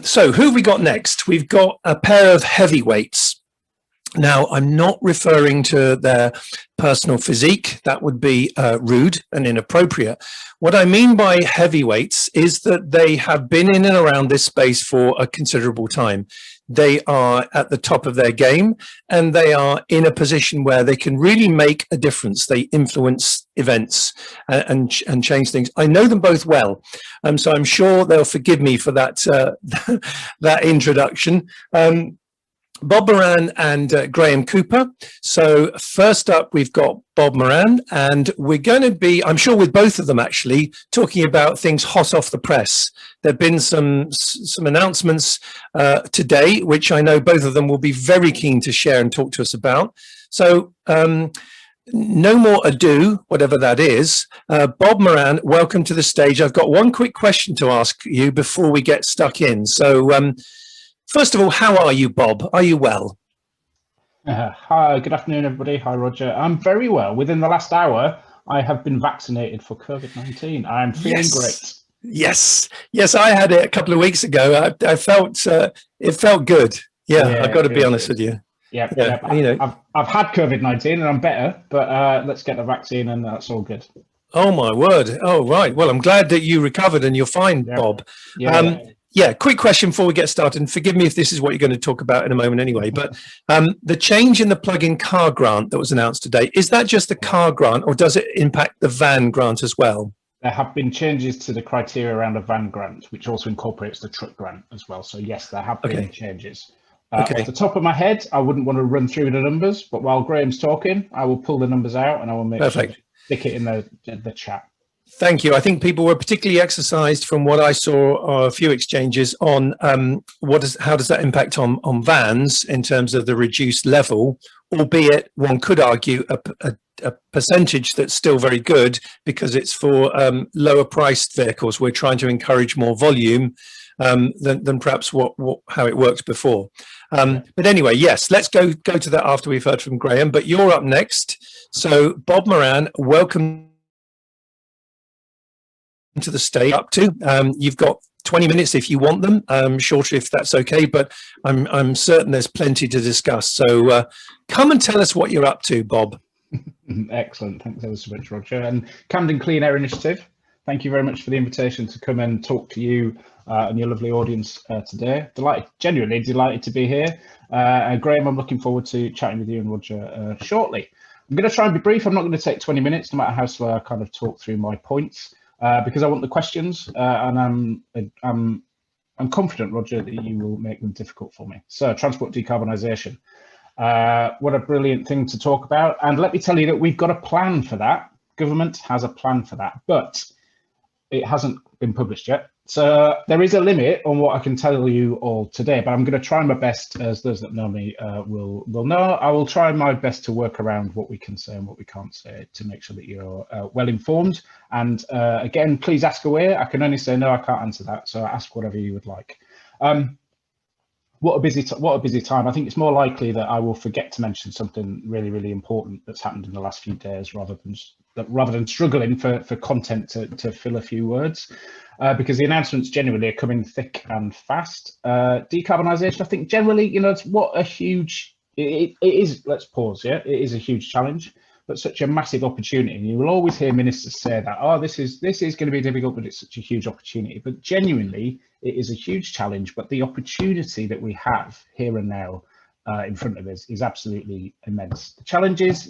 So who have we got next? We've got a pair of heavyweights. Now, I'm not referring to their personal physique. That would be rude and inappropriate. What I mean by heavyweights is that they have been in and around this space for a considerable time. They are at the top of their game, and they are in a position where they can really make a difference. They influence events and change things. I know them both well, so I'm sure they'll forgive me for that that introduction. Bob Moran and Graeme Cooper. So first up, we've got Bob Moran, and we're going to be, I'm sure with both of them actually, talking about things hot off the press. There have been some announcements today, which I know both of them will be very keen to share and talk to us about. So no more ado, whatever that is. Bob Moran, welcome to the stage. I've got one quick question to ask you before we get stuck in. So first of all, how are you, Bob? Are you well? Hi, good afternoon, everybody. Hi, Roger. I'm very well. Within the last hour, I have been vaccinated for COVID-19. I'm feeling great. Yes, I had it a couple of weeks ago. I felt it felt good. Yeah, I've got to be honest with you. Yeah. You know, I've had COVID-19 and I'm better, but let's get the vaccine and that's all good. Oh my word! Oh right. Well, I'm glad that you recovered and you're fine, Bob. Yeah, quick question before we get started, and forgive me if this is what you're going to talk about in a moment anyway, but the change in the plug-in car grant that was announced today, is that just the car grant or does it impact the van grant as well? There have been changes to the criteria around a van grant, which also incorporates the truck grant as well. So yes, there have been changes. Off the top of my head, I wouldn't want to run through the numbers, but while Graeme's talking, I will pull the numbers out and I will make sure to stick it in the chat. Thank you. I think people were particularly exercised from what I saw a few exchanges on how does that impact on vans in terms of the reduced level, albeit one could argue a percentage that's still very good because it's for lower priced vehicles. We're trying to encourage more volume than perhaps how it worked before. But anyway, yes, let's go to that after we've heard from Graeme, but you're up next. So Bob Moran, welcome to the stage. Up to you've got 20 minutes if you want them, shorter if that's okay, but I'm certain there's plenty to discuss, so come and tell us what you're up to, Bob. Excellent, thanks ever so much, Roger. And Camden Clean Air Initiative, thank you very much for the invitation to come and talk to you and your lovely audience today. Genuinely delighted to be here. Graeme, I'm looking forward to chatting with you and Roger shortly. I'm going to try and be brief. I'm not going to take 20 minutes, no matter how slow I kind of talk through my points. Because I want the questions, and I'm confident, Roger, that you will make them difficult for me. So, transport decarbonisation. What a brilliant thing to talk about. And let me tell you that we've got a plan for that. Government has a plan for that, but it hasn't been published yet. So there is a limit on what I can tell you all today, but I'm going to try my best, as those that know me will know. I will try my best to work around what we can say and what we can't say to make sure that you're well informed. And again, please ask away. I can only say no, I can't answer that. So ask whatever you would like. What a busy time. I think it's more likely that I will forget to mention something really, really important that's happened in the last few days rather than struggling for content to fill a few words. Because the announcements generally are coming thick and fast. Decarbonisation, I think generally, you know, it's what a huge, it is, let's pause, yeah, it is a huge challenge, but such a massive opportunity. And you will always hear ministers say that, oh, this is going to be difficult, but it's such a huge opportunity. But genuinely, it is a huge challenge, but the opportunity that we have here and now in front of us is absolutely immense. The challenges,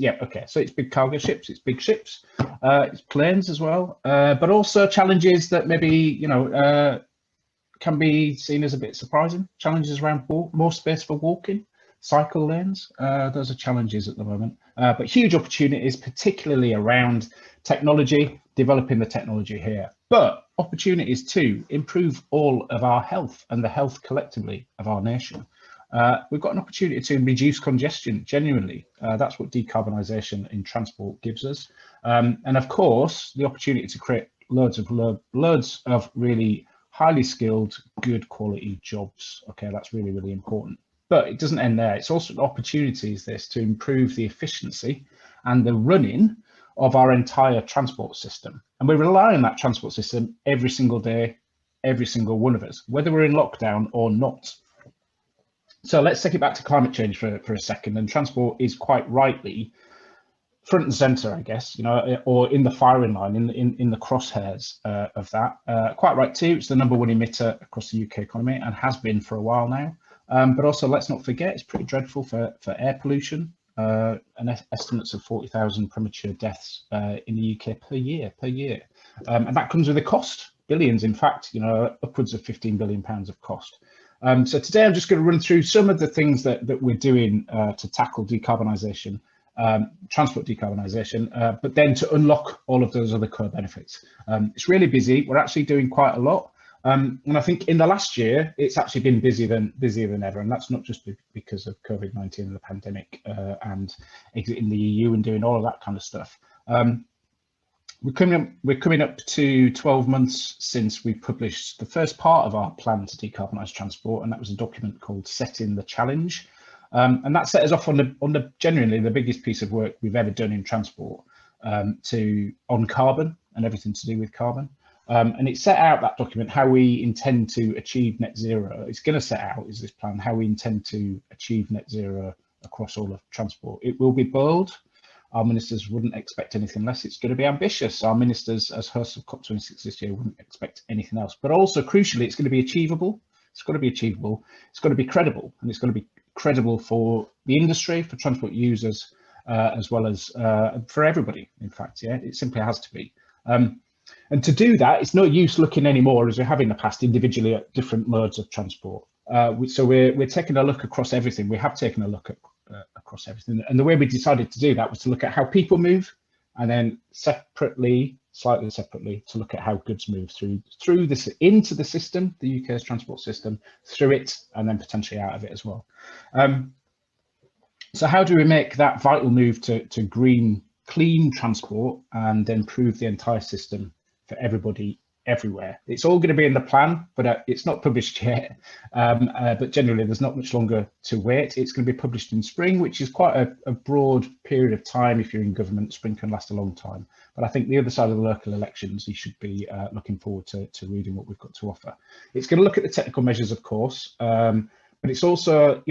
so it's big cargo ships, it's big ships, it's planes as well, but also challenges that maybe, you know, can be seen as a bit surprising. Challenges around more space for walking, cycle lanes, those are challenges at the moment, but huge opportunities, particularly around technology, developing the technology here, but opportunities to improve all of our health and the health collectively of our nation. We've got an opportunity to reduce congestion, genuinely. That's what decarbonisation in transport gives us. And of course, the opportunity to create loads of really highly skilled, good quality jobs. Okay, that's really, really important. But it doesn't end there. It's also an opportunity, to improve the efficiency and the running of our entire transport system. And we rely on that transport system every single day, every single one of us, whether we're in lockdown or not. So let's take it back to climate change for a second. And transport is quite rightly front and center, I guess, or in the firing line, in the crosshairs of that. Quite right too. It's the #1 emitter across the UK economy and has been for a while now. But also, let's not forget, it's pretty dreadful for air pollution. Estimates of 40,000 premature deaths in the UK per year. And that comes with a cost, billions, in fact, upwards of £15 billion of cost. So today I'm just going to run through some of the things that we're doing to tackle decarbonisation, transport decarbonisation, but then to unlock all of those other core benefits. It's really busy. We're actually doing quite a lot. And I think in the last year, it's actually been busier than ever. And that's not just because of COVID-19 and the pandemic and exiting the EU and doing all of that kind of stuff. We're coming up to 12 months since we published the first part of our plan to decarbonise transport, and that was a document called Setting the Challenge. And that set us off on the genuinely the biggest piece of work we've ever done in transport on carbon and everything to do with carbon. And it set out, that document, how we intend to achieve net zero. It's going to set out, is this plan, how we intend to achieve net zero across all of transport. It will be bold. Our ministers wouldn't expect anything less. It's going to be ambitious. Our ministers, as hosts of COP26 this year, wouldn't expect anything else. But also, crucially, it's going to be achievable. It's got to be achievable. It's got to be credible. And it's going to be credible for the industry, for transport users, as well as for everybody, in fact. Yeah, it simply has to be. And to do that, it's no use looking anymore, as we have in the past, individually at different modes of transport. So we're taking a look across everything. We have taken a look at across everything. And the way we decided to do that was to look at how people move, and then slightly separately, to look at how goods move through this into the system, the UK's transport system, through it, and then potentially out of it as well. So how do we make that vital move to green, clean transport and improve the entire system for everybody, everywhere? It's all going to be in the plan, but it's not published yet. But generally, there's not much longer to wait. It's going to be published in spring, which is quite a broad period of time. If you're in government, spring can last a long time. But I think the other side of the local elections, you should be looking forward to reading what we've got to offer. It's going to look at the technical measures, of course, but it's also,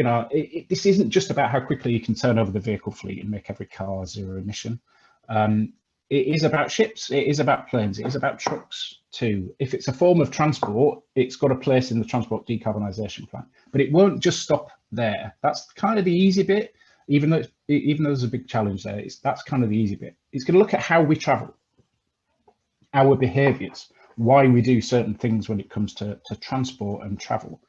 this isn't just about how quickly you can turn over the vehicle fleet and make every car zero emission. It is about ships, it is about planes, it is about trucks too. If it's a form of transport, it's got a place in the transport decarbonisation plan. But it won't just stop there. That's kind of the easy bit, even though there's a big challenge there. That's kind of the easy bit. It's going to look at how we travel, our behaviours, why we do certain things when it comes to transport and travel.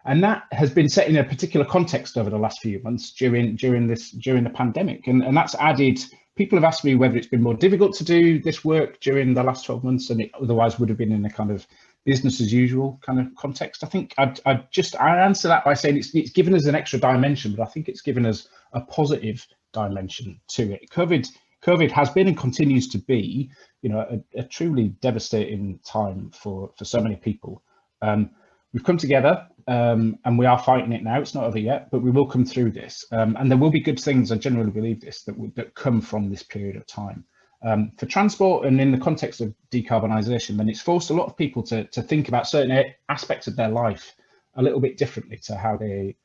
And that has been set in a particular context over the last few months during the pandemic, and that's added. People have asked me whether it's been more difficult to do this work during the last 12 months than it otherwise would have been in a kind of business as usual kind of context. I think I'd answer that by saying it's given us an extra dimension, but I think it's given us a positive dimension to it. COVID has been and continues to be, a truly devastating time for so many people. We've come together and we are fighting it now. It's not over yet, but we will come through this. And there will be good things, I generally believe this, that come from this period of time. For transport and in the context of decarbonisation, then it's forced a lot of people to think about certain aspects of their life a little bit differently to how they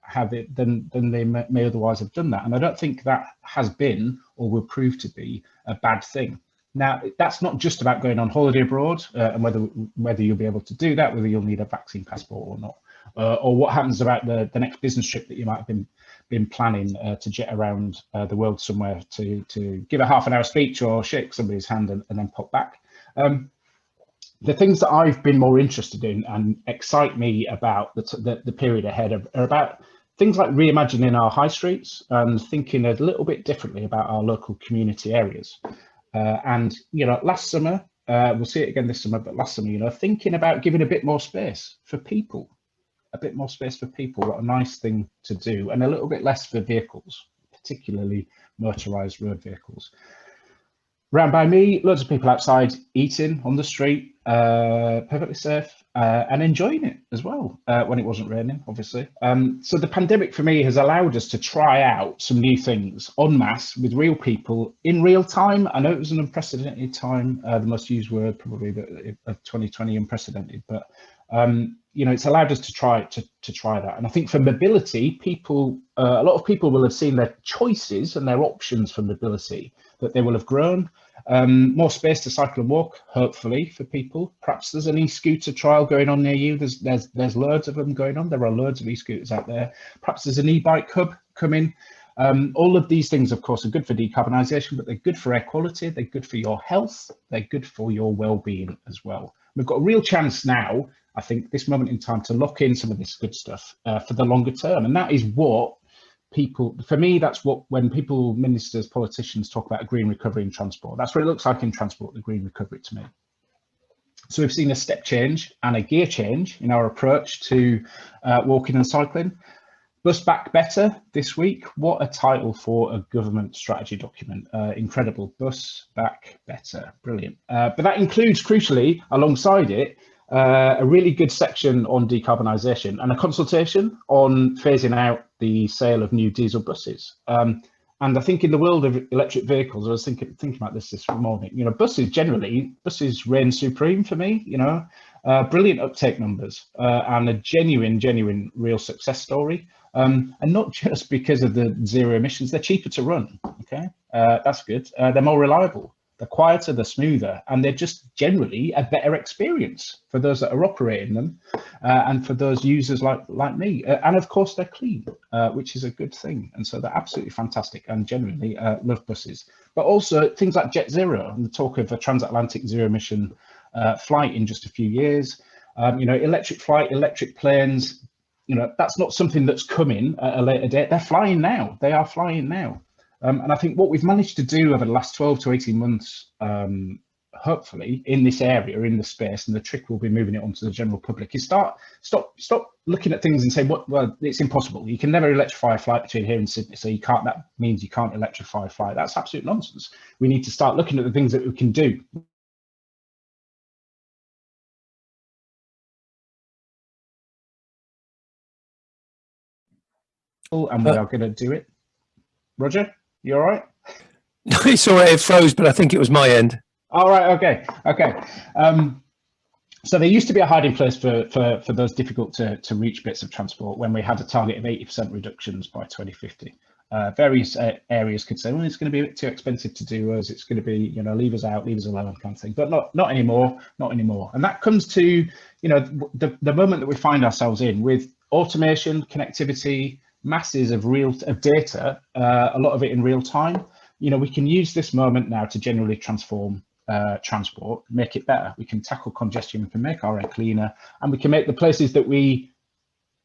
than they may otherwise have done that. And I don't think that has been or will prove to be a bad thing. Now, that's not just about going on holiday abroad and whether you'll be able to do that, whether you'll need a vaccine passport or not, or what happens about the next business trip that you might have been planning to jet around the world somewhere to give a half-an-hour speech or shake somebody's hand and then pop back. The things that I've been more interested in and excite me about the period ahead are about things like reimagining our high streets and thinking a little bit differently about our local community areas. And last summer, we'll see it again this summer, but last summer, thinking about giving a bit more space for people, what a nice thing to do, and a little bit less for vehicles, particularly motorised road vehicles. Round by me, loads of people outside eating on the street, perfectly safe, and enjoying it as well when it wasn't raining, obviously. So the pandemic for me has allowed us to try out some new things en masse with real people in real time. I know it was an unprecedented time, the most used word probably of 2020, unprecedented, but You know, it's allowed us to try that. And I think for mobility, people, a lot of people will have seen their choices and their options for mobility, that they will have grown. More space to cycle and walk, hopefully, for people. Perhaps there's an e-scooter trial going on near you. There's loads of them going on. There are loads of e-scooters out there. Perhaps there's an e-bike hub coming. All of these things, of course, are good for decarbonisation, but they're good for air quality. They're good for your health. They're good for your well-being as well. We've got a real chance now, I think, this moment in time, to lock in some of this good stuff for the longer term. And that is what people, for me, that's what, when people, ministers, politicians talk about a green recovery in transport, that's what it looks like in transport, the green recovery to me. So we've seen a step change and a gear change in our approach to walking and cycling. Bus Back Better this week. What a title for a government strategy document. Incredible. Bus Back Better. Brilliant. But that includes, crucially, alongside it, a really good section on decarbonisation and a consultation on phasing out the sale of new diesel buses. And I think in the world of electric vehicles, I was thinking about this morning, you know, buses reign supreme for me, you know, brilliant uptake numbers and a genuine real success story. And not just because of the zero emissions, they're cheaper to run, okay? That's good. They're more reliable, they're quieter, they're smoother, and they're just generally a better experience for those that are operating them and for those users like me. And of course, they're clean, which is a good thing. And so they're absolutely fantastic, and genuinely love buses. But also things like Jet Zero and the talk of a transatlantic zero emission flight in just a few years. You know, electric flight, electric planes, you know, that's not something that's coming at a later date. They're flying now. They are flying now. And I think what we've managed to do over the last 12 to 18 months, hopefully, in this area, in the space, and the trick will be moving it onto the general public, is stop looking at things and say, well, it's impossible. You can never electrify a flight between here and Sydney, so you can't. That means you can't electrify a flight. That's absolute nonsense. We need to start looking at the things that we can do. And we are going to do it. Roger, you all right? No, it's all right. It froze, but I think it was my end. All right. Okay. So there used to be a hiding place for those difficult to reach bits of transport when we had a target of 80% reductions by 2050. Various areas could say, well, it's going to be a bit too expensive to do us. It's going to be, you know, leave us out, leave us alone kind of thing. But not anymore. And that comes to, you know, the moment that we find ourselves in with automation, connectivity, masses of data, a lot of it in real time. You know, we can use this moment now to generally transform transport, make it better. We can tackle congestion, we can make our air cleaner, and we can make the places that we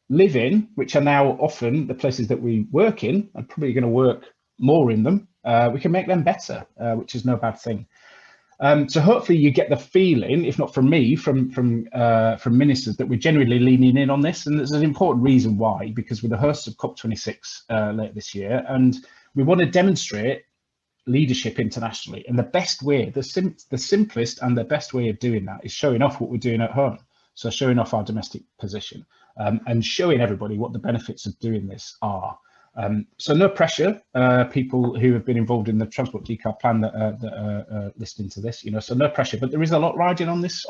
live in, which are now often the places that we work in, and probably going to work more in them, we can make them better, which is no bad thing. So hopefully you get the feeling, if not from me, from ministers, that we're generally leaning in on this. And there's an important reason why, because we're the hosts of COP26 later this year, and we want to demonstrate leadership internationally. And the best way, the simplest and the best way of doing that is showing off what we're doing at home. So showing off our domestic position and showing everybody what the benefits of doing this are. So no pressure, people who have been involved in the Transport Decarb plan that are listening to this, you know, so no pressure, but there is a lot riding on this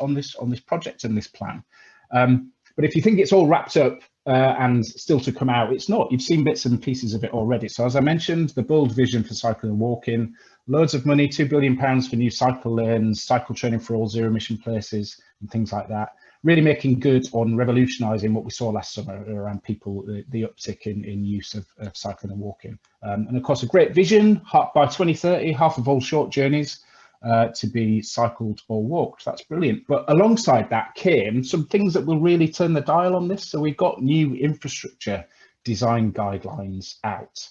project and this plan. But if you think it's all wrapped up and still to come out, it's not. You've seen bits and pieces of it already. So as I mentioned, the bold vision for cycling and walking, loads of money, £2 billion for new cycle lanes, cycle training for all zero emission places and things like that. Really making good on revolutionising what we saw last summer around people, the uptick in use of cycling and walking. And of course, a great vision, by 2030, half of all short journeys to be cycled or walked. That's brilliant. But alongside that came some things that will really turn the dial on this. So we've got new infrastructure design guidelines out,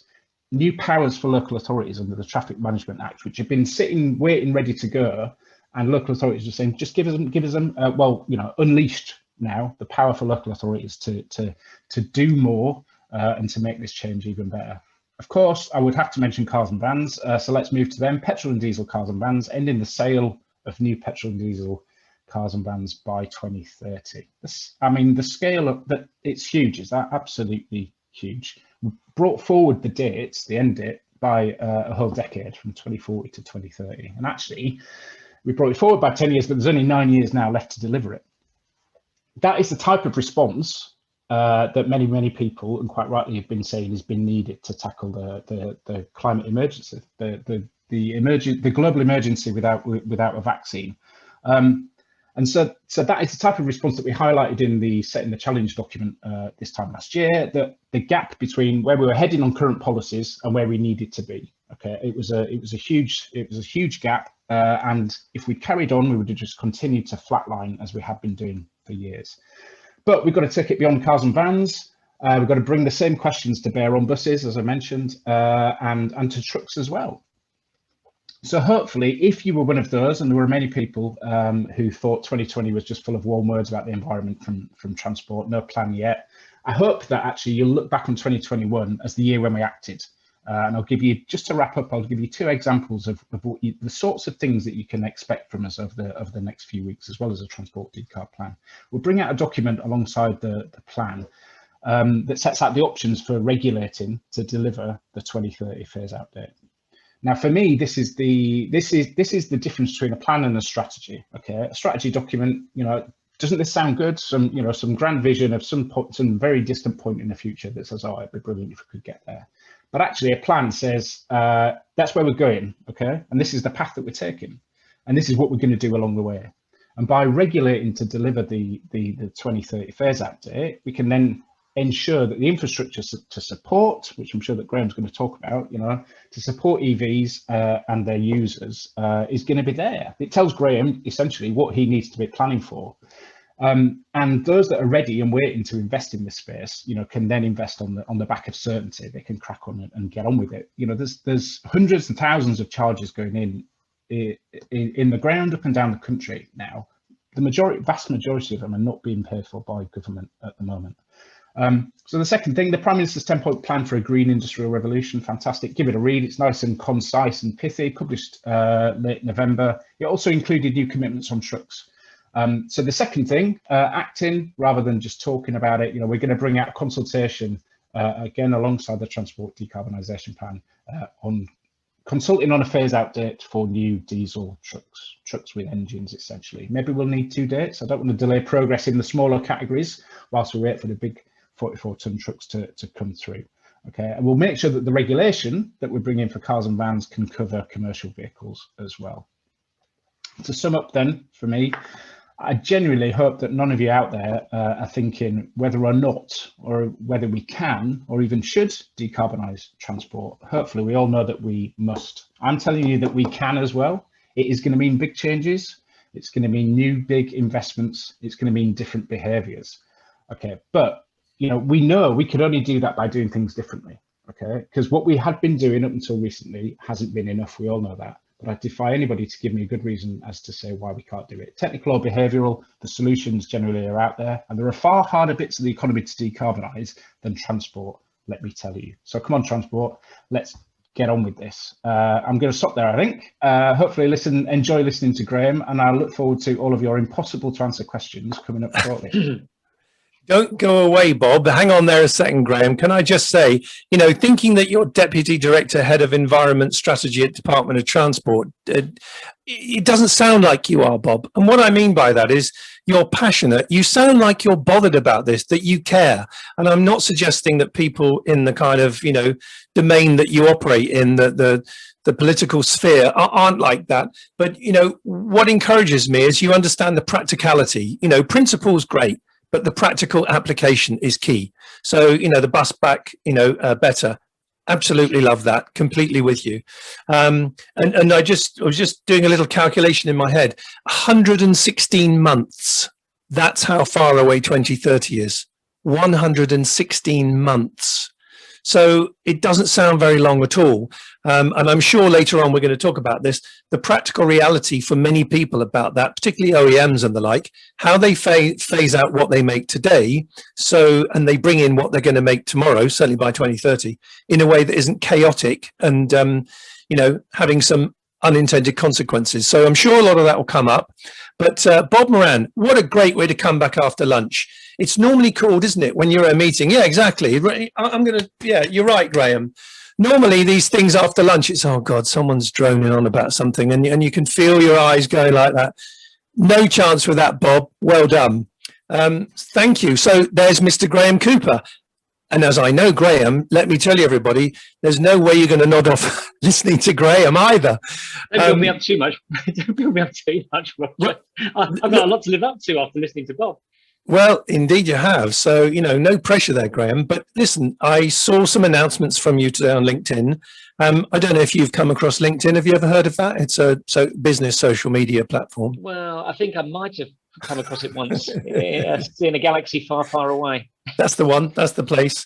new powers for local authorities under the Traffic Management Act, which have been sitting, waiting, ready to go. And local authorities are saying, just give us them. Well, you know, unleashed now the power for local authorities to do more and to make this change even better. Of course, I would have to mention cars and vans. So let's move to them. Petrol and diesel cars and vans, ending the sale of new petrol and diesel cars and vans by 2030. I mean, the scale of that, it's huge. Is that absolutely huge? We brought forward the dates, the end date, by a whole decade, from 2040 to 2030. And actually, we brought it forward by 10 years, but there's only 9 years now left to deliver it. that is the type of response that many people, and quite rightly, have been saying has been needed to tackle the climate emergency, the global emergency without a vaccine. And so that is the type of response that we highlighted in the Setting the Challenge document this time last year, that the gap between where we were heading on current policies and where we needed to be. Okay, it was a huge gap, and if we carried on, we would have just continued to flatline as we have been doing for years. But we've got to take it beyond cars and vans. We've got to bring the same questions to bear on buses, as I mentioned, and to trucks as well. So hopefully, if you were one of those, and there were many people who thought 2020 was just full of warm words about the environment from transport, no plan yet, I hope that actually you'll look back on 2021 as the year when we acted. And I'll give you, just to wrap up, I'll give you 2 examples of what the sorts of things that you can expect from us over the next few weeks, as well as a transport decarb plan. We'll bring out a document alongside the plan that sets out the options for regulating to deliver the 2030 phase out date. Now, for me, this is the difference between a plan and a strategy. Okay, a strategy document, doesn't this sound good? Some grand vision of some very distant point in the future that says, oh, it'd be brilliant if we could get there. But actually, a plan says that's where we're going. Okay, and this is the path that we're taking, and this is what we're going to do along the way. And by regulating to deliver the 2030 phase out date, we can then ensure that the infrastructure to support, which I'm sure that Graeme's going to talk about, to support EVs and their users is going to be there. It tells Graeme essentially what he needs to be planning for. And those that are ready and waiting to invest in this space, can then invest on the back of certainty. They can crack on and get on with it. There's hundreds and thousands of charges going in the ground up and down the country now. The vast majority of them are not being paid for by government at the moment. So the second thing, the Prime Minister's 10-point plan for a green industrial revolution, fantastic. Give it a read. It's nice and concise and pithy, published late November. It also included new commitments on trucks. So the second thing, acting rather than just talking about it, we're going to bring out a consultation again alongside the transport decarbonisation plan on consulting on a phase out date for new diesel trucks with engines, essentially. Maybe we'll need 2 dates. I don't want to delay progress in the smaller categories whilst we wait for the big 44-ton trucks to come through. Okay, and we'll make sure that the regulation that we bring in for cars and vans can cover commercial vehicles as well. To sum up then, for me, I genuinely hope that none of you out there are thinking whether or not, or whether we can, or even should decarbonise transport. Hopefully we all know that we must. I'm telling you that we can as well. It is going to mean big changes. It's going to mean new big investments. It's going to mean different behaviours. Okay, but we know we could only do that by doing things differently. Okay, because what we had been doing up until recently hasn't been enough. We all know that. But I defy anybody to give me a good reason as to say why we can't do it. Technical or behavioural, the solutions generally are out there, and there are far harder bits of the economy to decarbonise than transport, let me tell you. So come on, transport, let's get on with this. I'm going to stop there, I think. Hopefully enjoy listening to Graeme, and I look forward to all of your impossible to answer questions coming up shortly. Don't go away, Bob. Hang on there a second, Graeme. Can I just say, thinking that you're Deputy Director, Head of Environment Strategy at Department of Transport, it doesn't sound like you are, Bob. And what I mean by that is you're passionate. You sound like you're bothered about this, that you care. And I'm not suggesting that people in the kind of, domain that you operate in, the political sphere aren't like that. But, what encourages me is you understand the practicality. Principle's great, but the practical application is key. So, the bus back, better. Absolutely love that. Completely with you. And I was just doing a little calculation in my head. 116 months. That's how far away 2030 is. 116 months. So it doesn't sound very long at all. And I'm sure later on we're going to talk about this, the practical reality for many people about that, particularly OEMs and the like, how they phase out what they make today, and they bring in what they're going to make tomorrow, certainly by 2030, in a way that isn't chaotic and, having some unintended consequences. So I'm sure a lot of that will come up. But Bob Moran, what a great way to come back after lunch. It's normally called, isn't it, when you're at a meeting? Yeah, exactly. You're right, Graeme. Normally these things after lunch, it's, oh God, someone's droning on about something, and you can feel your eyes going like that. No chance with that, Bob. Well done. Thank you. So there's Mr. Graeme Cooper. And as I know Graeme, let me tell you, everybody, there's no way you're going to nod off listening to Graeme either. Don't build me up too much. Don't build me up too much, Roger. Well, I've got a lot to live up to after listening to Bob. Well, indeed you have. So, you know, no pressure there, Graeme. But listen, I saw some announcements from you today on LinkedIn. I don't know if you've come across LinkedIn. Have you ever heard of that? It's a business social media platform. Well, I think I might have come across it once in a galaxy far, far away. That's the one. That's the place.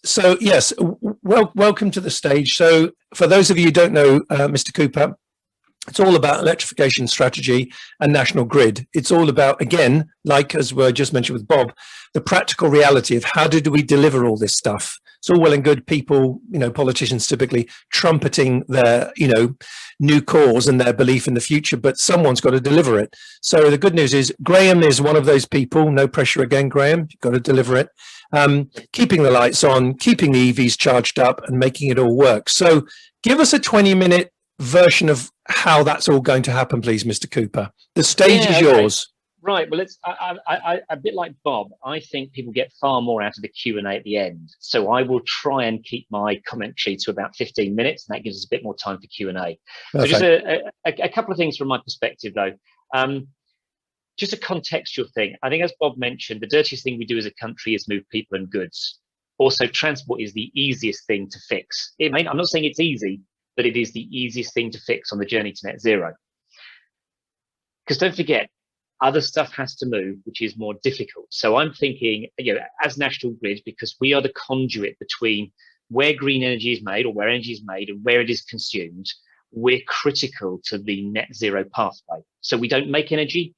So, yes, welcome to the stage. So for those of you who don't know, Mr. Cooper, it's all about electrification strategy and national grid. It's all about, again, like as we just mentioned with Bob, the practical reality of how do we deliver all this stuff. It's all well and good people, you know, politicians typically trumpeting their, you know, new cause and their belief in the future, but someone's got to deliver it. So the good news is Graeme is one of those people. No pressure again, Graeme. You've got to deliver it. Keeping the lights on, keeping the EVs charged up and making it all work. So give us a 20-minute version of how that's all going to happen, please, Mr. Cooper. The stage is yours. Right. Well, it's a bit like Bob. I think people get far more out of the Q&A at the end. So I will try and keep my commentary to about 15 minutes, and that gives us a bit more time for Q&A. So just a couple of things from my perspective, though. Just a contextual thing. I think, as Bob mentioned, the dirtiest thing we do as a country is move people and goods. Also, transport is the easiest thing to fix. I'm not saying it's easy, but it is the easiest thing to fix on the journey to net zero. Because don't forget, other stuff has to move, which is more difficult. So I'm thinking, you know, as National Grid, because we are the conduit between where green energy is made or where energy is made and where it is consumed, we're critical to the net zero pathway. So we don't make energy,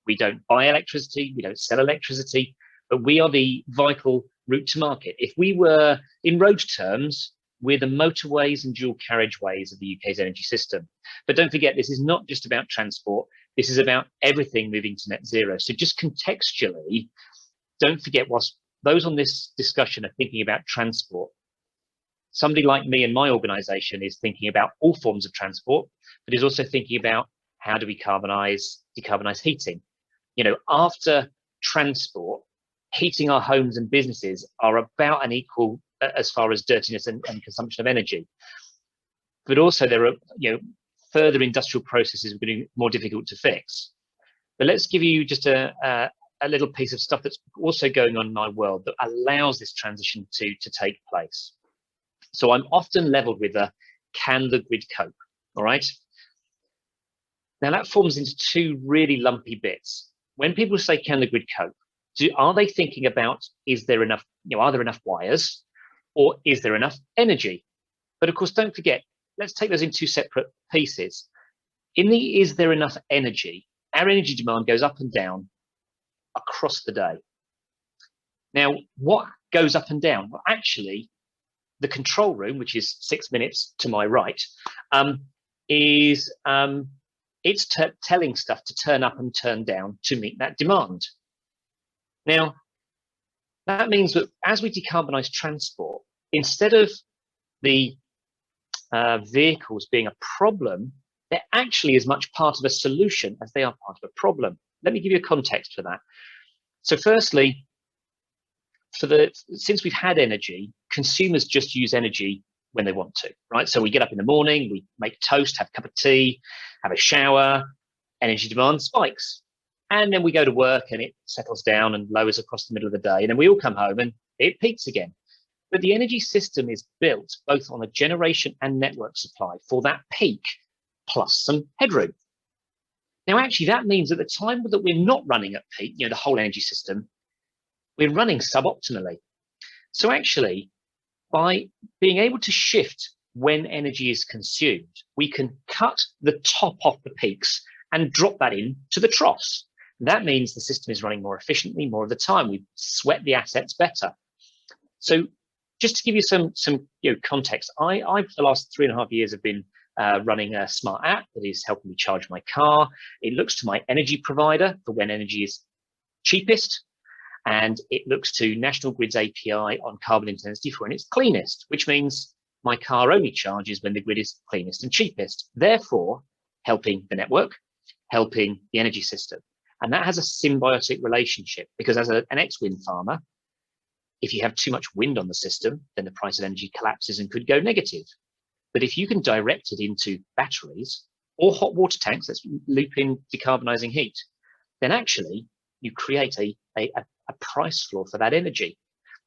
we don't buy electricity, we don't sell electricity, but we are the vital route to market. If we were, in road terms, we're the motorways and dual carriageways of the UK's energy system. But don't forget, this is not just about transport. This is about everything moving to net zero. So just contextually, don't forget, whilst those on this discussion are thinking about transport, somebody like me and my organisation is thinking about all forms of transport, but is also thinking about how do we decarbonise heating. You know, after transport, heating our homes and businesses are about an equal as far as dirtiness and consumption of energy. But also there are, you know, further industrial processes are getting more difficult to fix. But let's give you just a little piece of stuff that's also going on in my world that allows this transition to take place. So I'm often leveled with can the grid cope? All right. Now that forms into two really lumpy bits. When people say can the grid cope, are they thinking about, is there enough, you know, are there enough wires? Or is there enough energy? But of course, don't forget, let's take those in two separate pieces. In the is there enough energy, our energy demand goes up and down across the day. Now, what goes up and down? Well, actually, the control room, which is 6 minutes to my right, it's telling stuff to turn up and turn down to meet that demand. Now, that means that as we decarbonise transport, instead of the vehicles being a problem, they're actually as much part of a solution as they are part of a problem. Let me give you a context for that. So firstly, since we've had energy, consumers just use energy when they want to, right? So we get up in the morning, we make toast, have a cup of tea, have a shower, energy demand spikes. And then we go to work and it settles down and lowers across the middle of the day. And then we all come home and it peaks again. But the energy system is built both on a generation and network supply for that peak, plus some headroom. Now, actually, that means at the time that we're not running at peak, you know, the whole energy system, we're running suboptimally. So actually, by being able to shift when energy is consumed, we can cut the top off the peaks and drop that in to the troughs. That means the system is running more efficiently more of the time. We sweat the assets better. So just to give you some context, I for the last 3.5 years have been running a smart app that is helping me charge my car. It looks to my energy provider for when energy is cheapest, and it looks to National Grid's API on carbon intensity for when it's cleanest, which means my car only charges when the grid is cleanest and cheapest, therefore helping the network, helping the energy system. And that has a symbiotic relationship, because as an ex-wind farmer, if you have too much wind on the system, then the price of energy collapses and could go negative. But if you can direct it into batteries or hot water tanks, let's loop in decarbonising heat, then actually you create a price floor for that energy.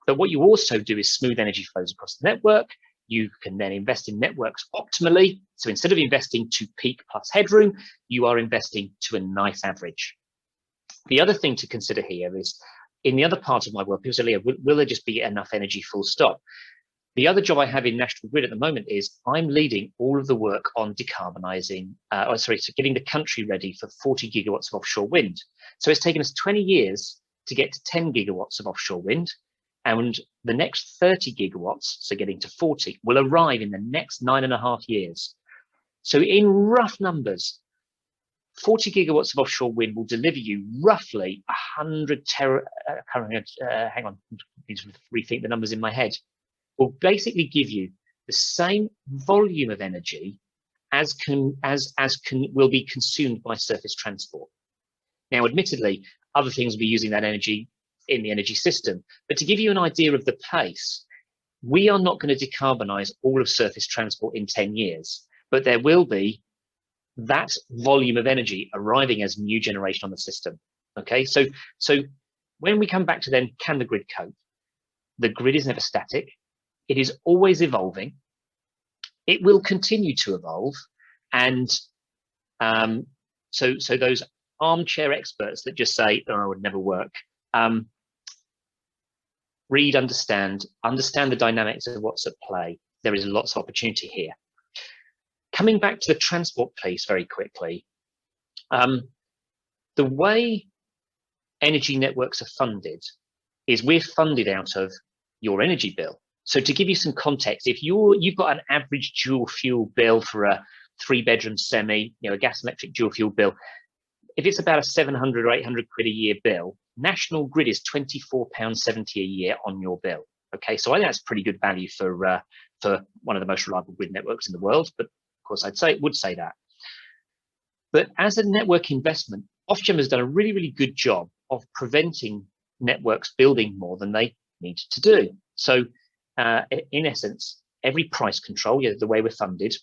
But what you also do is smooth energy flows across the network. You can then invest in networks optimally. So instead of investing to peak plus headroom, you are investing to a nice average. The other thing to consider here is, in the other part of my work, people say, Leo, will there just be enough energy full stop? The other job I have in National Grid at the moment is I'm leading all of the work on decarbonising, so getting the country ready for 40 gigawatts of offshore wind. So it's taken us 20 years to get to 10 gigawatts of offshore wind. And the next 30 gigawatts, so getting to 40, will arrive in the next 9.5 years. So in rough numbers, 40 gigawatts of offshore wind will deliver you roughly 100 hang on, I need to rethink the numbers in my head. Will basically give you the same volume of energy as will be consumed by surface transport. Now, admittedly, other things will be using that energy in the energy system, but to give you an idea of the pace, we are not going to decarbonise all of surface transport in 10 years, but there will be that volume of energy arriving as new generation on the system. Okay, so when we come back to then, can the grid cope? The grid is never static. It is always evolving. It will continue to evolve. And so those armchair experts that just say, oh, it would never work, read, understand the dynamics of what's at play. There is lots of opportunity here. Coming back to the transport piece very quickly, the way energy networks are funded is we're funded out of your energy bill. So to give you some context, if you've got an average dual fuel bill for a 3-bedroom semi, a gas electric dual fuel bill, if it's about a 700 or 800 quid a year bill, National Grid is £24.70 a year on your bill. Okay, so I think that's pretty good value for one of the most reliable grid networks in the world. But of course, would say that. But as a network investment, Ofgem has done a really, really good job of preventing networks building more than they need to do. So in essence, every price control, the way we're funded,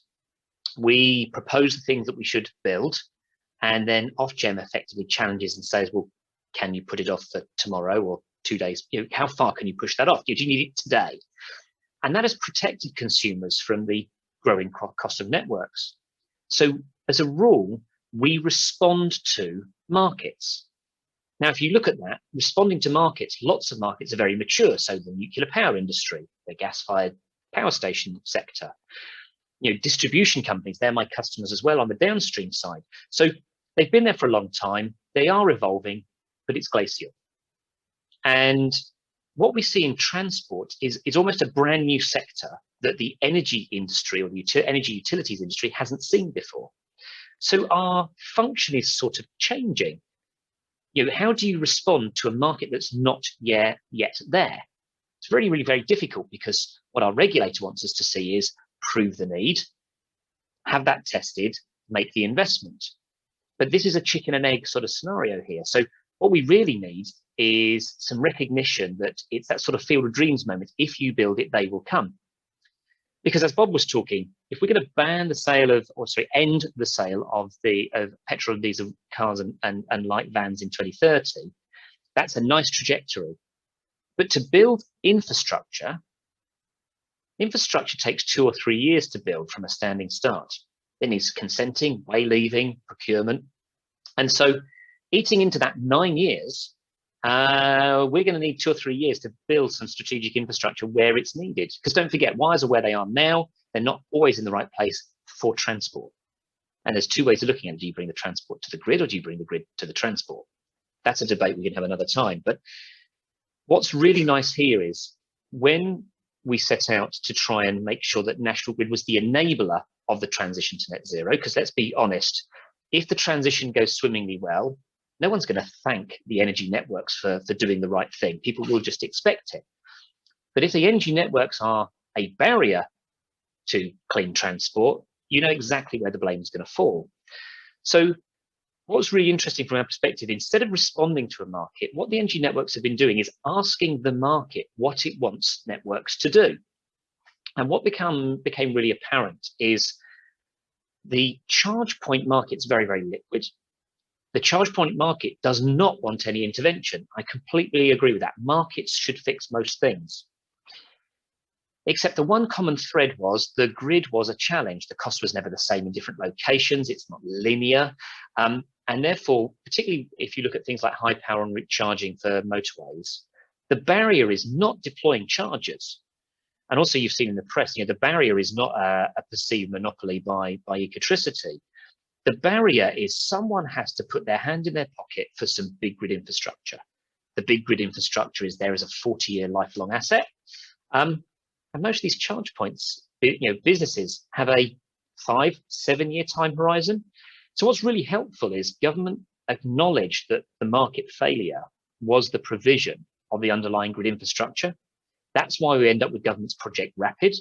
we propose the things that we should build, and then Ofgem effectively challenges and says, well, can you put it off for tomorrow or 2 days? How far can you push that off? Do you need it today? And that has protected consumers from the growing cost of networks. So as a rule, we respond to markets. Now, if you look at that, responding to markets, lots of markets are very mature. So the nuclear power industry, the gas-fired power station sector, distribution companies, they're my customers as well on the downstream side. So they've been there for a long time. They are evolving, but it's glacial. And what we see in transport is almost a brand new sector that the energy industry or the energy utilities industry hasn't seen before. So our function is sort of changing. How do you respond to a market that's not yet there? It's really, really very difficult, because what our regulator wants us to see is prove the need, have that tested, make the investment. But this is a chicken and egg sort of scenario here. So what we really need is some recognition that it's that sort of field of dreams moment. If you build it, they will come. Because as Bob was talking, if we're going to ban the sale of, end the sale of petrol and diesel cars and light vans in 2030, that's a nice trajectory. But to build infrastructure takes 2 or 3 years to build from a standing start. It needs consenting, wayleaving, procurement. And so eating into that 9 years, we're going to need 2 or 3 years to build some strategic infrastructure where it's needed. Because don't forget, wires are where they are now. They're not always in the right place for transport. And there's 2 ways of looking at it. Do you bring the transport to the grid, or do you bring the grid to the transport? That's a debate we can have another time. But what's really nice here is when we set out to try and make sure that National Grid was the enabler of the transition to net zero, because let's be honest, if the transition goes swimmingly well, no one's going to thank the energy networks for doing the right thing. People will just expect it. But if the energy networks are a barrier to clean transport, you know exactly where the blame is going to fall. So what's really interesting from our perspective, instead of responding to a market, what the energy networks have been doing is asking the market what it wants networks to do. And what became really apparent is the charge point market's very, very liquid. The charge point market does not want any intervention. I completely agree with that. Markets should fix most things. Except the one common thread was the grid was a challenge. The cost was never the same in different locations. It's not linear. And therefore, particularly if you look at things like high power en route charging for motorways, the barrier is not deploying chargers. And also you've seen in the press, the barrier is not a perceived monopoly by Ecotricity. The barrier is someone has to put their hand in their pocket for some big grid infrastructure. The big grid infrastructure is there as a 40-year lifelong asset. And most of these charge points, businesses have a 5-7 year time horizon. So what's really helpful is government acknowledged that the market failure was the provision of the underlying grid infrastructure. That's why we end up with government's Project Rapid.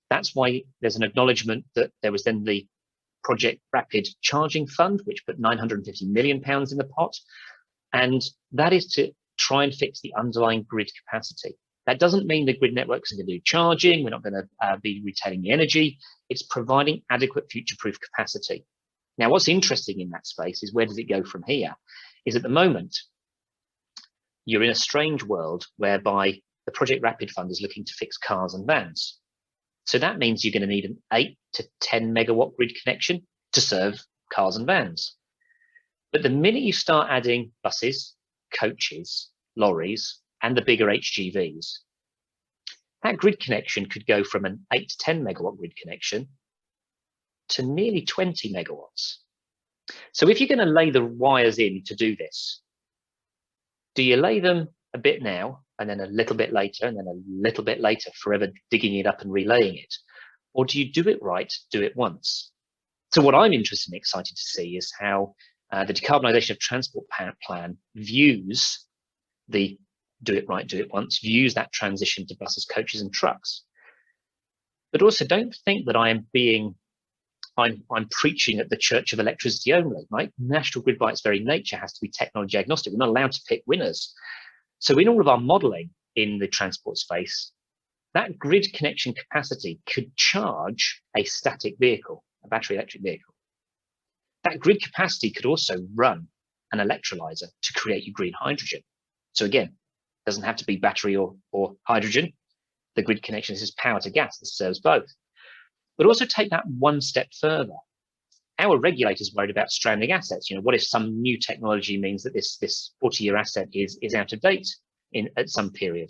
That's why there's an acknowledgement that there was then the Project Rapid Charging Fund, which put £950 million in the pot. And that is to try and fix the underlying grid capacity. That doesn't mean the grid networks are going to do charging. We're not going to be retailing the energy. It's providing adequate future-proof capacity. Now, what's interesting in that space is where does it go from here? Is at the moment, you're in a strange world whereby the Project Rapid Fund is looking to fix cars and vans. So that means you're going to need an 8 to 10 megawatt grid connection to serve cars and vans. But the minute you start adding buses, coaches, lorries, and the bigger HGVs, that grid connection could go from an 8 to 10 megawatt grid connection to nearly 20 megawatts. So if you're going to lay the wires in to do this, do you lay them a bit now and then a little bit later and then a little bit later, forever digging it up and relaying it? Or do you do it right, do it once? So what I'm interested and excited to see is how the Decarbonisation of Transport plan views the do it right, do it once, views that transition to buses, coaches and trucks. But also don't think that I'm preaching at the church of electricity only, right? National Grid by its very nature has to be technology agnostic. We're not allowed to pick winners. So in all of our modelling in the transport space, that grid connection capacity could charge a static vehicle, a battery electric vehicle. That grid capacity could also run an electrolyzer to create your green hydrogen. So again, it doesn't have to be battery or hydrogen. The grid connection is power to gas that serves both. But also take that one step further. Our regulators worried about stranding assets. What if some new technology means that this 40-year asset is out of date at some period?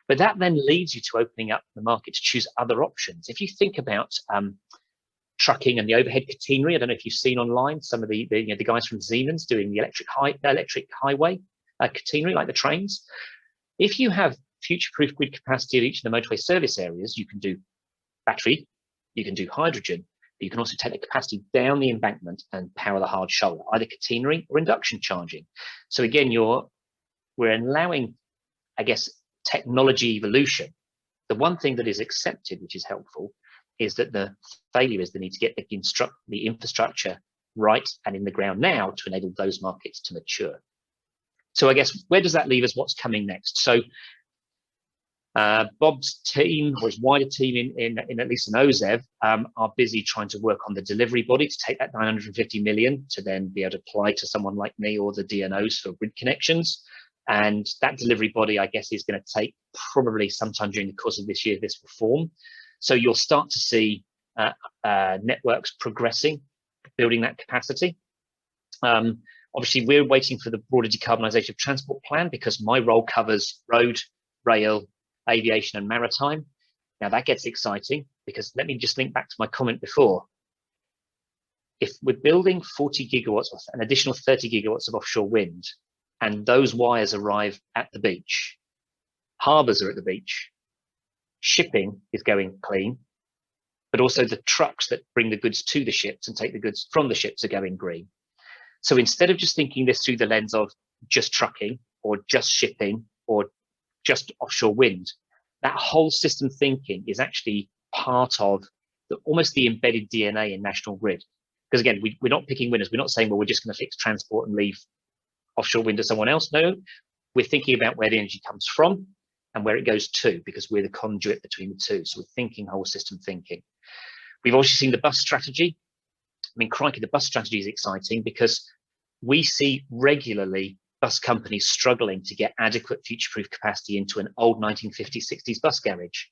But that then leads you to opening up the market to choose other options. If you think about trucking and the overhead catenary, I don't know if you've seen online some of the guys from Siemens doing the electric highway catenary, like the trains. If you have future-proof grid capacity at each of the motorway service areas, you can do battery, you can do hydrogen, but you can also take the capacity down the embankment and power the hard shoulder, either catenary or induction charging. So again, we're allowing, I guess, technology evolution. The one thing that is accepted, which is helpful, is that the failure is the need to get the infrastructure right and in the ground now to enable those markets to mature. So I guess, where does that leave us? What's coming next? So Bob's team, or his wider team in at least in OZEV, are busy trying to work on the delivery body to take that 950 million to then be able to apply to someone like me or the DNOs for grid connections. And that delivery body, I guess, is going to take probably sometime during the course of this year, this reform. So you'll start to see networks progressing, building that capacity. Obviously, we're waiting for the broader decarbonisation of transport plan because my role covers road, rail, aviation and maritime. Now that gets exciting because let me just link back to my comment before. If we're building 40 gigawatts, an additional 30 gigawatts of offshore wind, and those wires arrive at the beach, harbours are at the beach, shipping is going clean, but also the trucks that bring the goods to the ships and take the goods from the ships are going green. So instead of just thinking this through the lens of just trucking or just shipping or just offshore wind, that whole system thinking is actually part of almost the embedded DNA in National Grid. Because again, we're not picking winners. We're not saying, well, we're just going to fix transport and leave offshore wind to someone else. No, we're thinking about where the energy comes from and where it goes to, because we're the conduit between the two. So we're thinking whole system thinking. We've also seen the bus strategy. I mean, crikey, the bus strategy is exciting because we see regularly bus companies struggling to get adequate future-proof capacity into an old 1950s, 60s bus garage.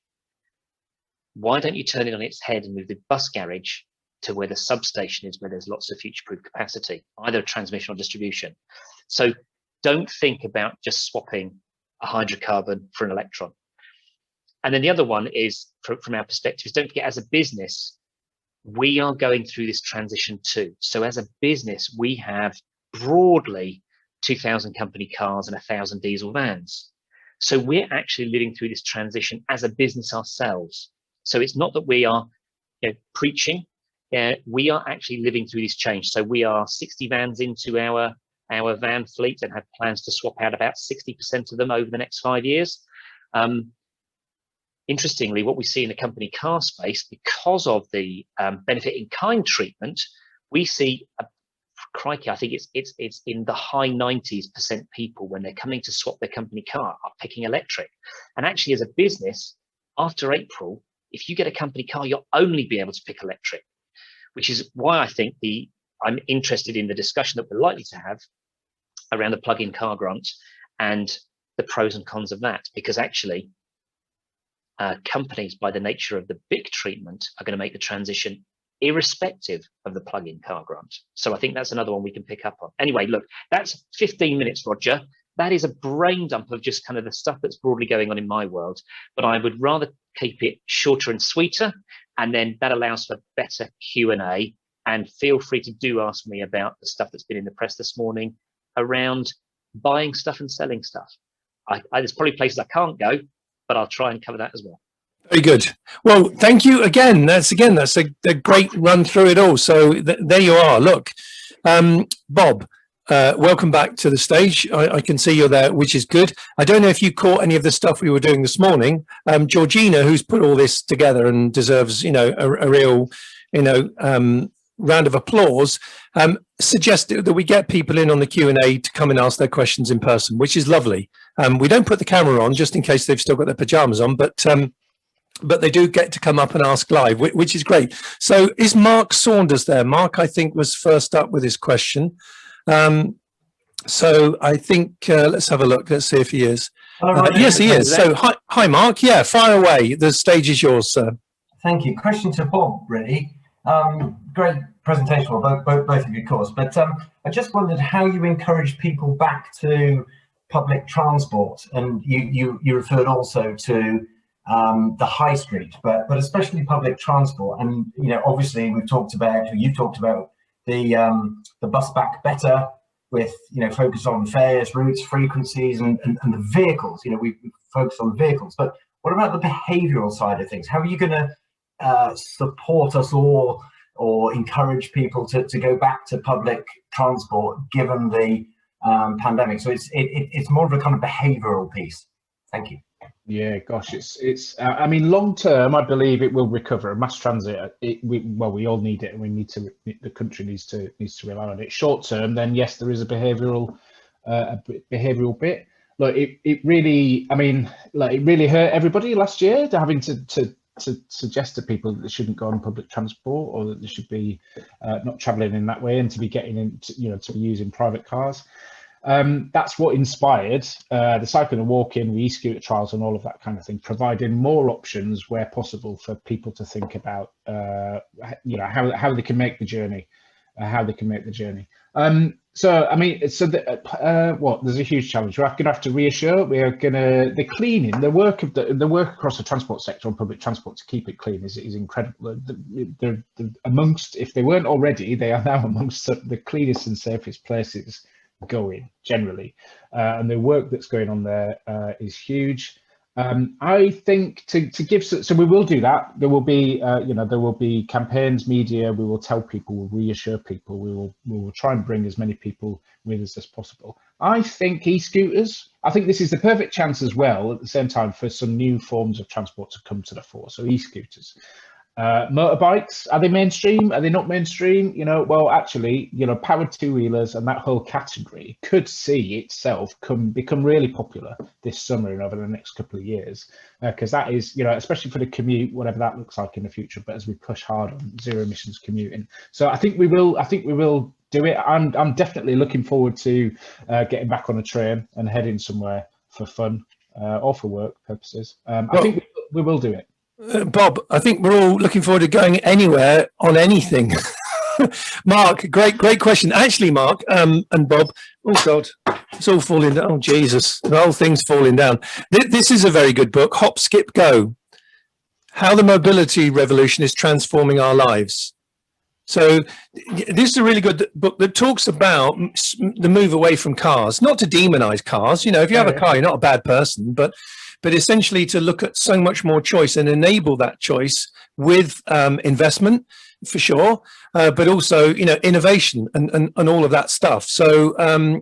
Why don't you turn it on its head and move the bus garage to where the substation is, where there's lots of future-proof capacity, either transmission or distribution? So don't think about just swapping a hydrocarbon for an electron. And then the other one is, from our perspective, is don't forget, as a business, we are going through this transition too. So as a business, we have broadly 2,000 company cars and 1,000 diesel vans. So we're actually living through this transition as a business ourselves. So it's not that we are preaching, we are actually living through this change. So we are 60 vans into our van fleet and have plans to swap out about 60% of them over the next 5 years. Interestingly, what we see in the company car space, because of the benefit in kind treatment, we see, crikey, I think it's in the high 90s% people, when they're coming to swap their company car, are picking electric. And actually, as a business, after April, if you get a company car, you'll only be able to pick electric, which is why I think I'm interested in the discussion that we're likely to have around the plug-in car grant and the pros and cons of that, because actually companies, by the nature of the BIC treatment, are going to make the transition irrespective of the plug-in car grant. So I think that's another one we can pick up on. Anyway, look, that's 15 minutes, Roger. That is a brain dump of just kind of the stuff that's broadly going on in my world, but I would rather keep it shorter and sweeter, and then that allows for better Q&A. And feel free to ask me about the stuff that's been in the press this morning around buying stuff and selling stuff. There's probably places I can't go, but I'll try and cover that as well. Very good. Well, thank you again. That's a great run through it all. So there you are. Look, Bob, welcome back to the stage. I can see you're there, which is good. I don't know if you caught any of the stuff we were doing this morning. Georgina, who's put all this together and deserves, a real, round of applause, suggested that we get people in on the Q&A to come and ask their questions in person, which is lovely. We don't put the camera on just in case they've still got their pajamas on, but they do get to come up and ask live, which is great. So is Mark Saunders there? Mark, I think, was first up with his question. So I think, let's have a look. Let's see if he is. Yes, he is. So hi, Mark. Yeah, fire away. The stage is yours, sir. Thank you. Question to Bob, really. Great presentation, well, both of you, of course. But I just wondered how you encourage people back to public transport. And you referred also to the high street, but especially public transport. And obviously you've talked about the bus back better with focus on fares, routes, frequencies, and the vehicles. We focus on the vehicles, but what about the behavioural side of things? How are you going to support us all or encourage people to go back to public transport given the pandemic? So it's more of a kind of behavioural piece. Thank you. Yeah, gosh, it's. I mean, long term, I believe it will recover. Mass transit, we all need it, and the country needs to rely on it. Short term, then yes, there is a behavioural bit. Look, it really, it really hurt everybody last year to having to suggest to people that they shouldn't go on public transport, or that they should be not travelling in that way, and to be getting into, to be using private cars. That's what inspired the cycling and walking, the e-scooter trials, and all of that kind of thing, providing more options where possible for people to think about, how they can make the journey, there's a huge challenge. We're going to have to reassure. The cleaning, the work across the transport sector on public transport to keep it clean is incredible. They're amongst, if they weren't already, they are now amongst the cleanest and safest places going generally, and the work that's going on there is huge. I think to give, so we will do that. There will be there will be campaigns, media. We will tell people, we'll reassure people. We will try and bring as many people with us as possible. I think e-scooters, I think this is the perfect chance as well at the same time for some new forms of transport to come to the fore. So e-scooters, Motorbikes, are they mainstream? Are they not mainstream? You know, well, actually, you know, powered two-wheelers and that whole category could see itself become really popular this summer and over the next couple of years, because that is, you know, especially for the commute, whatever that looks like in the future. But as we push hard on zero emissions commuting, so I think we will do it. I'm definitely looking forward to getting back on a train and heading somewhere for fun or for work purposes. I think we will do it. Bob, I think we're all looking forward to going anywhere on anything. Mark, great question. Actually, Mark and Bob, oh God, it's all falling down. Oh, Jesus, the whole thing's falling down. This is a very good book, Hop, Skip, Go, How the Mobility Revolution is Transforming Our Lives. So this is a really good book that talks about the move away from cars, not to demonize cars. You know, if you have a car, you're not a bad person, but essentially to look at so much more choice and enable that choice with investment, for sure, but also, you know, innovation and all of that stuff. So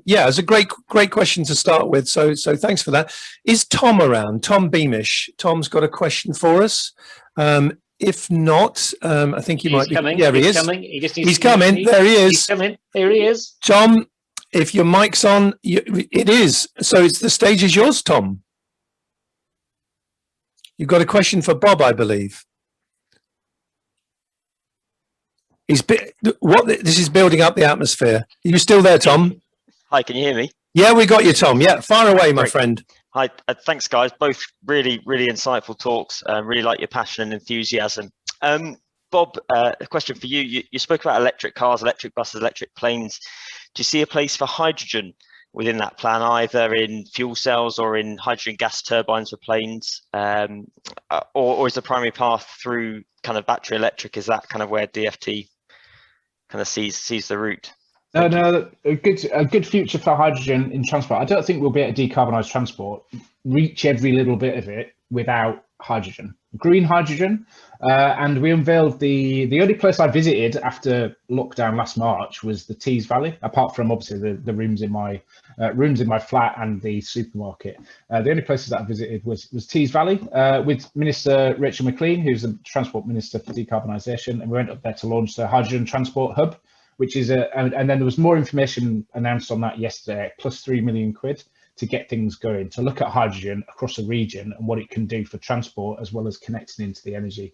yeah, it's a great question to start with. So thanks for that. Is Tom around? Tom Beamish. Tom's got a question for us. If not, I think he might be. Coming. Yeah, he is. Coming. He's coming. There he is. He's coming. There he is. Tom, if your mic's on, it is. So the stage is yours, Tom. You've got a question for Bob, I believe. This is building up the atmosphere. Are you still there, Tom? Hi, can you hear me? Yeah, we got you, Tom. Yeah, far away, my friend. Hi, thanks, guys. Both really insightful talks. Really like your passion and enthusiasm. Bob, a question for you. You spoke about electric cars, electric buses, electric planes. Do you see a place for hydrogen within that plan, either in fuel cells or in hydrogen gas turbines for planes, or is the primary path through kind of battery electric? Is that kind of where DFT kind of sees the route? No, a good future for hydrogen in transport. I don't think we'll be able to decarbonise transport, reach every little bit of it without hydrogen, green hydrogen. And we unveiled the only place I visited after lockdown last March was the Tees Valley, apart from obviously the rooms in my flat and the supermarket. The only places that I visited was Tees Valley with Minister Rachel Maclean, who's the Transport Minister for Decarbonisation, and we went up there to launch the Hydrogen Transport Hub, which is and then there was more information announced on that yesterday, plus £3 million to get things going, to look at hydrogen across a region and what it can do for transport, as well as connecting into the energy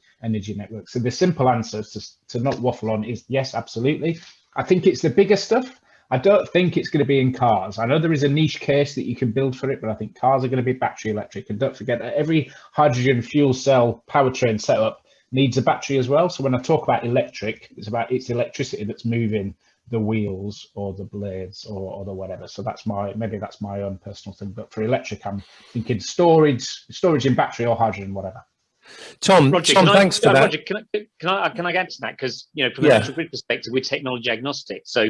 network. So the simple answer to not waffle on is yes, absolutely. I think it's the bigger stuff. I don't think it's going to be in cars. I know there is a niche case that you can build for it, but I think cars are going to be battery electric. And don't forget that every hydrogen fuel cell powertrain setup needs a battery as well. So when I talk about electric, it's electricity that's moving the wheels or the blades or the whatever. So maybe that's my own personal thing. But for electric, I'm thinking storage in battery or hydrogen, whatever. Tom, thanks for that. Roger, can I get to that? Because, you know, from an electric grid perspective, we're technology agnostic. So,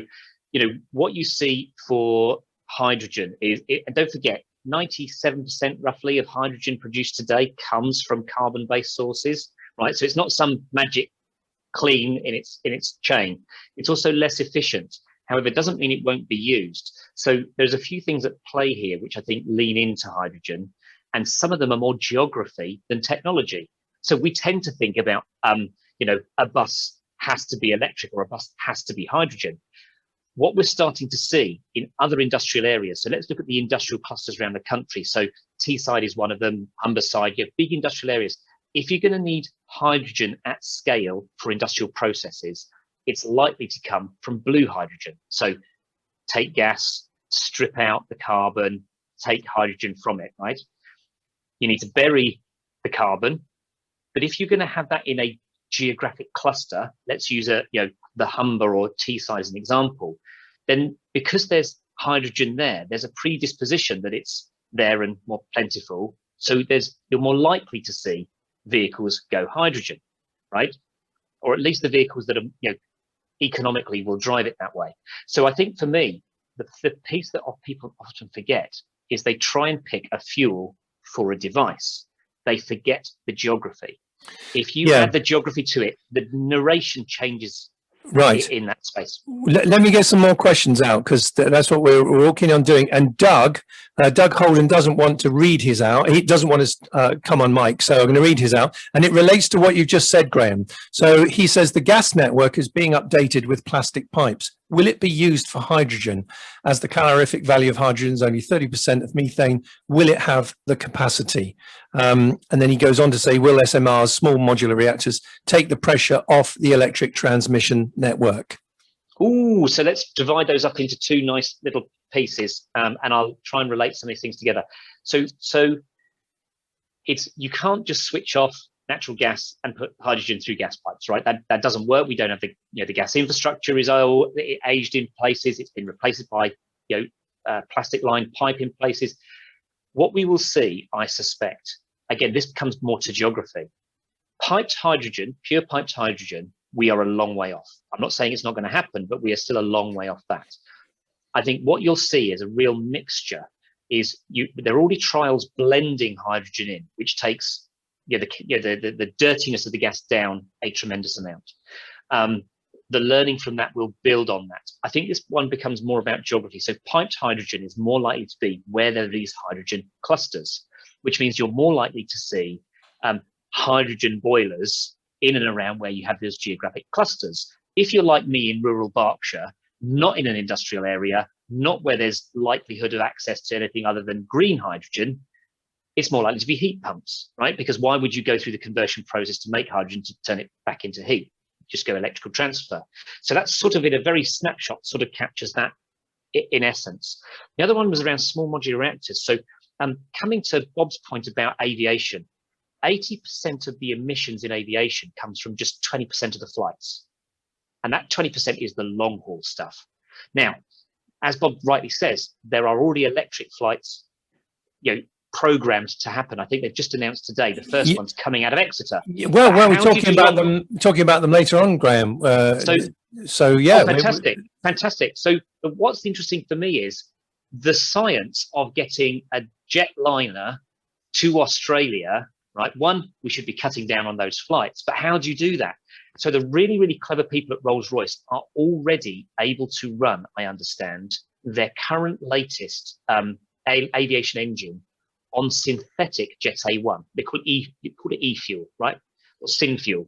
you know, what you see for hydrogen is, and don't forget, 97% roughly of hydrogen produced today comes from carbon-based sources, right? So it's not some magic clean in its chain. It's also less efficient. However, it doesn't mean it won't be used. So there's a few things at play here which I think lean into hydrogen, and some of them are more geography than technology. So we tend to think about, you know, a bus has to be electric or a bus has to be hydrogen. What we're starting to see in other industrial areas, so let's look at the industrial clusters around the country. So Teesside is one of them, Humberside, you have big industrial areas. If you're going to need hydrogen at scale for industrial processes, it's likely to come from blue hydrogen. So take gas, strip out the carbon, take hydrogen from it, right? You need to bury the carbon, but if you're going to have that in a geographic cluster, let's use the Humber or Teesside as an example, then because there's hydrogen there, there's a predisposition that it's there and more plentiful. So you're more likely to see vehicles go hydrogen, right? Or at least the vehicles that are, you know, economically will drive it that way. So I think for me, the piece that people often forget is they try and pick a fuel for a device. They forget the geography. If you add the geography to it, the narration changes right in that space. Let me get some more questions out, because that's what we're all keen on doing. And Doug, Doug Holden doesn't want to read his out. He doesn't want to come on mic, so I'm going to read his out. And it relates to what you just said, Graeme. So he says the gas network is being updated with plastic pipes. Will it be used for hydrogen? As the calorific value of hydrogen is only 30% of methane, will it have the capacity? And then he goes on to say, will SMRs, small modular reactors, take the pressure off the electric transmission network? Ooh, so let's divide those up into two nice little pieces, and I'll try and relate some of these things together. So it's, you can't just switch off natural gas and put hydrogen through gas pipes, right? That doesn't work. We don't have the, the gas infrastructure is aged in places. It's been replaced by plastic lined pipe in places. What we will see, I suspect, again, this comes more to geography. Piped hydrogen, pure piped hydrogen, we are a long way off. I'm not saying it's not going to happen, but we are still a long way off that. I think what you'll see is a real mixture. There are already trials blending hydrogen in, which takes the dirtiness of the gas down a tremendous amount. The learning from that will build on that. I think this one becomes more about geography. So piped hydrogen is more likely to be where there are these hydrogen clusters, which means you're more likely to see hydrogen boilers in and around where you have those geographic clusters. If you're like me in rural Berkshire, not in an industrial area, not where there's likelihood of access to anything other than green hydrogen, it's more likely to be heat pumps, right? Because why would you go through the conversion process to make hydrogen to turn it back into heat? Just go electrical transfer. So that's sort of, in a very snapshot, sort of captures that in essence. The other one was around small modular reactors. So coming to Bob's point about aviation, 80% of the emissions in aviation comes from just 20% of the flights. And that 20% is the long haul stuff. Now, as Bob rightly says, there are already electric flights, programmed to happen. I think they've just announced today the first one's coming out of Exeter. Well, we're talking about them later on, Graeme. So yeah, fantastic. So what's interesting for me is the science of getting a jetliner to Australia. Right, one, we should be cutting down on those flights, but how do you do that? So the really, really clever people at Rolls-Royce are already able to run, I understand, their current latest aviation engine on synthetic Jet A1. They call it e-fuel, right? Or syn fuel.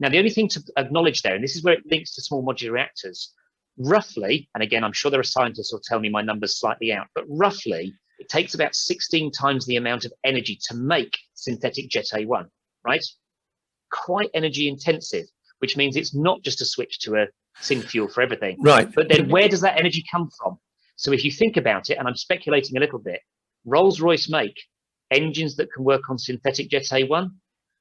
Now, the only thing to acknowledge there, and this is where it links to small modular reactors, roughly, and again, I'm sure there are scientists who'll tell me my numbers slightly out, but roughly, it takes about 16 times the amount of energy to make synthetic Jet A1, right? Quite energy intensive, which means it's not just a switch to a syn fuel for everything. Right. But then where does that energy come from? So if you think about it, and I'm speculating a little bit, Rolls-Royce make engines that can work on synthetic Jet A1,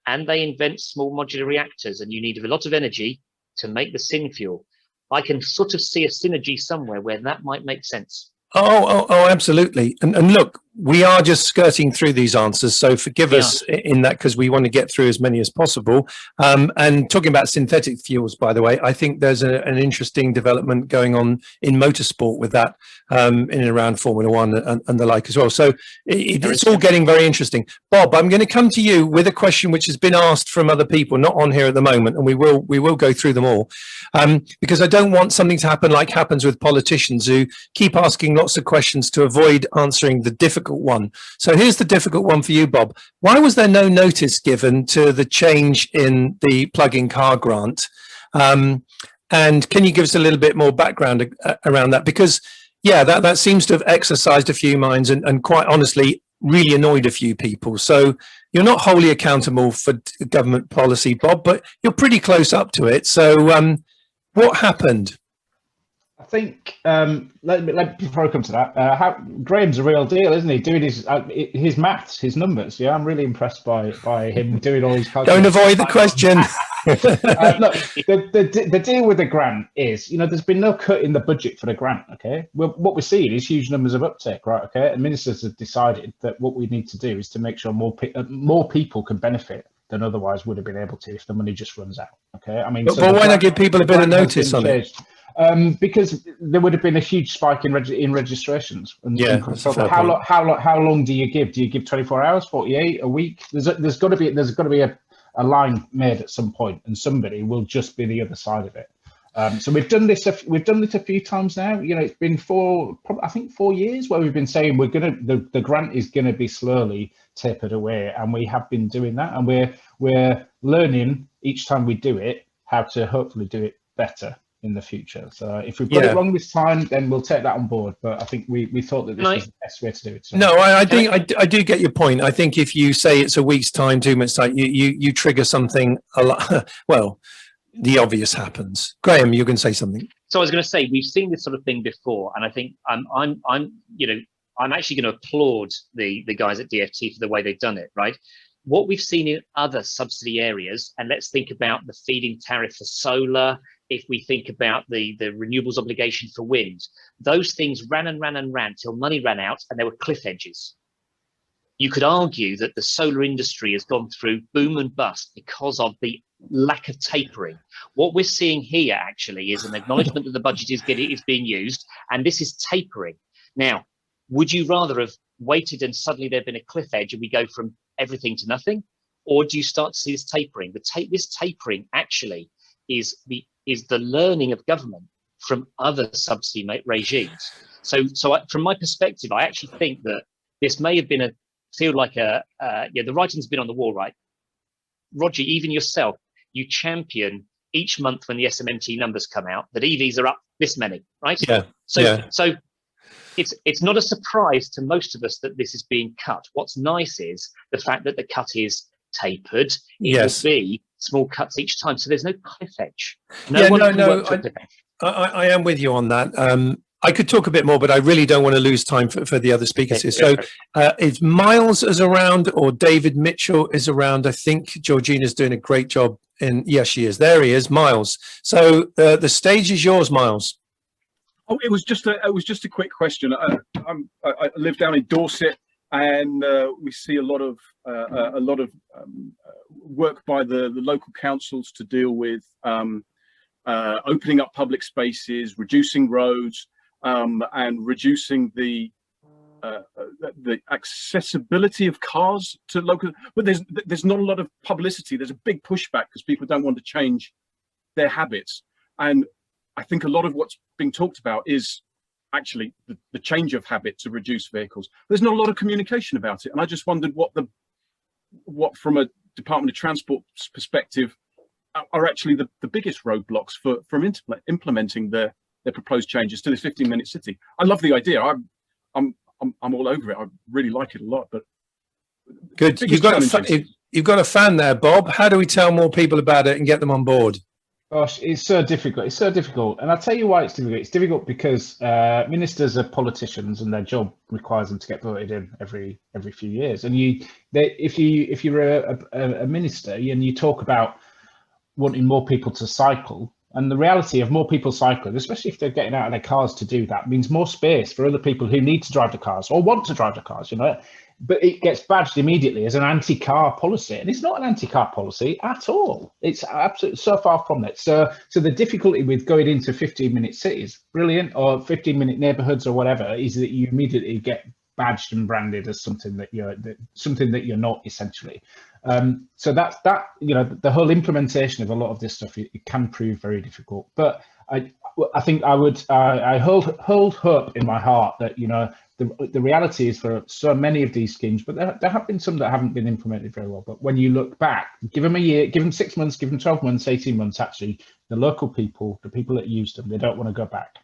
and they invent small modular reactors, and you need a lot of energy to make the syn fuel. I can sort of see a synergy somewhere where that might make sense. Oh, absolutely. And look, we are just skirting through these answers, so forgive us in that, because we want to get through as many as possible. And talking about synthetic fuels, by the way, I think there's an interesting development going on in motorsport with that, in and around Formula One and the like as well. So it's all getting very interesting. Bob, I'm going to come to you with a question which has been asked from other people, not on here at the moment, and we will go through them all, because I don't want something to happen like happens with politicians who keep asking lots of questions to avoid answering the difficult one. So here's the difficult one for you, Bob. Why was there no notice given to the change in the plug-in car grant? And can you give us a little bit more background around that? Because, yeah, that seems to have exercised a few minds and quite honestly, really annoyed a few people. So you're not wholly accountable for government policy, Bob, but you're pretty close up to it. So what happened? I think before I come to that, Graeme's a real deal, isn't he? Doing his maths, his numbers. Yeah, I'm really impressed by him doing all these calculations. Don't avoid the question. Look, the deal with the grant is, there's been no cut in the budget for the grant. Okay, what we're seeing is huge numbers of uptake, right? Okay, and ministers have decided that what we need to do is to make sure more people can benefit than otherwise would have been able to if the money just runs out. Okay, I mean, but why not give people a bit of notice on it? Because there would have been a huge spike in registrations. And so how long do you give? Do you give 24 hours, 48, a week? There's got to be a line made at some point, and somebody will just be the other side of it. So we've done this a few times now. You know, it's been I think 4 years where we've been saying the grant is gonna be slowly tapered away, and we have been doing that, and we're learning each time we do it how to hopefully do it better in the future. So if we've got it wrong this time, then we'll take that on board. But I think we thought that this was the best way to do it. So. No, I think I do get your point. I think if you say it's a week's time, 2 months time, you trigger something a lot. Well, the obvious happens. Graeme, you're going to say something. So I was going to say, we've seen this sort of thing before, and I think I'm actually going to applaud the guys at DFT for the way they've done it. Right. What we've seen in other subsidy areas, and let's think about the feed-in tariff for solar. If we think about the renewables obligation for wind, those things ran and ran and ran till money ran out, and there were cliff edges. You could argue that the solar industry has gone through boom and bust because of the lack of tapering. What we're seeing here actually is an acknowledgement that the budget is being used, and this is tapering. Now, would you rather have waited and suddenly there'd been a cliff edge and we go from everything to nothing, or do you start to see this tapering? This tapering actually is the learning of government from other subsidy regimes. So from my perspective, I actually think that this may have been the writing's been on the wall, right? Roger, even yourself, you champion each month when the SMMT numbers come out that EVs are up this many, right? Yeah. So it's not a surprise to most of us that this is being cut. What's nice is the fact that the cut is tapered. It will be small cuts each time, so there's no cliff edge. I am with you on that. I could talk a bit more, but I really don't want to lose time for the other speakers here. So if Miles is around or David Mitchell is around, I think Georgina's doing a great job. Yes, she is. There he is, Miles. So the stage is yours, Miles. Oh, it was just a quick question. I live down in Dorset, and we see a lot of work by the local councils to deal with opening up public spaces, reducing roads, and reducing the accessibility of cars to local. But there's not a lot of publicity. There's a big pushback because people don't want to change their habits, and I think a lot of what's being talked about is actually the change of habit to reduce vehicles. There's not a lot of communication about it, and I just wondered what from a Department of Transport's perspective are actually the biggest roadblocks from implementing their proposed changes to this 15-minute city. I love the idea. I'm all over it. I really like it a lot. But good. You've got a fan there, Bob. How do we tell more people about it and get them on board? Gosh, it's so difficult. It's so difficult, and I'll tell you why it's difficult. It's difficult because ministers are politicians, and their job requires them to get voted in every few years. And if you're a minister and you talk about wanting more people to cycle, and the reality of more people cycling, especially if they're getting out of their cars to do that, means more space for other people who need to drive the cars or want to drive the cars. But it gets badged immediately as an anti-car policy, and it's not an anti-car policy at all. It's absolutely so far from it. So the difficulty with going into 15-minute cities, brilliant, or 15-minute neighbourhoods or whatever, is that you immediately get badged and branded as something that you're not, essentially. So that's the whole implementation of a lot of this stuff. It can prove very difficult, but I think I hold hope in my heart that the reality is for so many of these schemes, but there have been some that haven't been implemented very well. But when you look back, give them a year, give them 6 months, give them 12 months, 18 months, actually, the local people, the people that used them, they don't want to go back.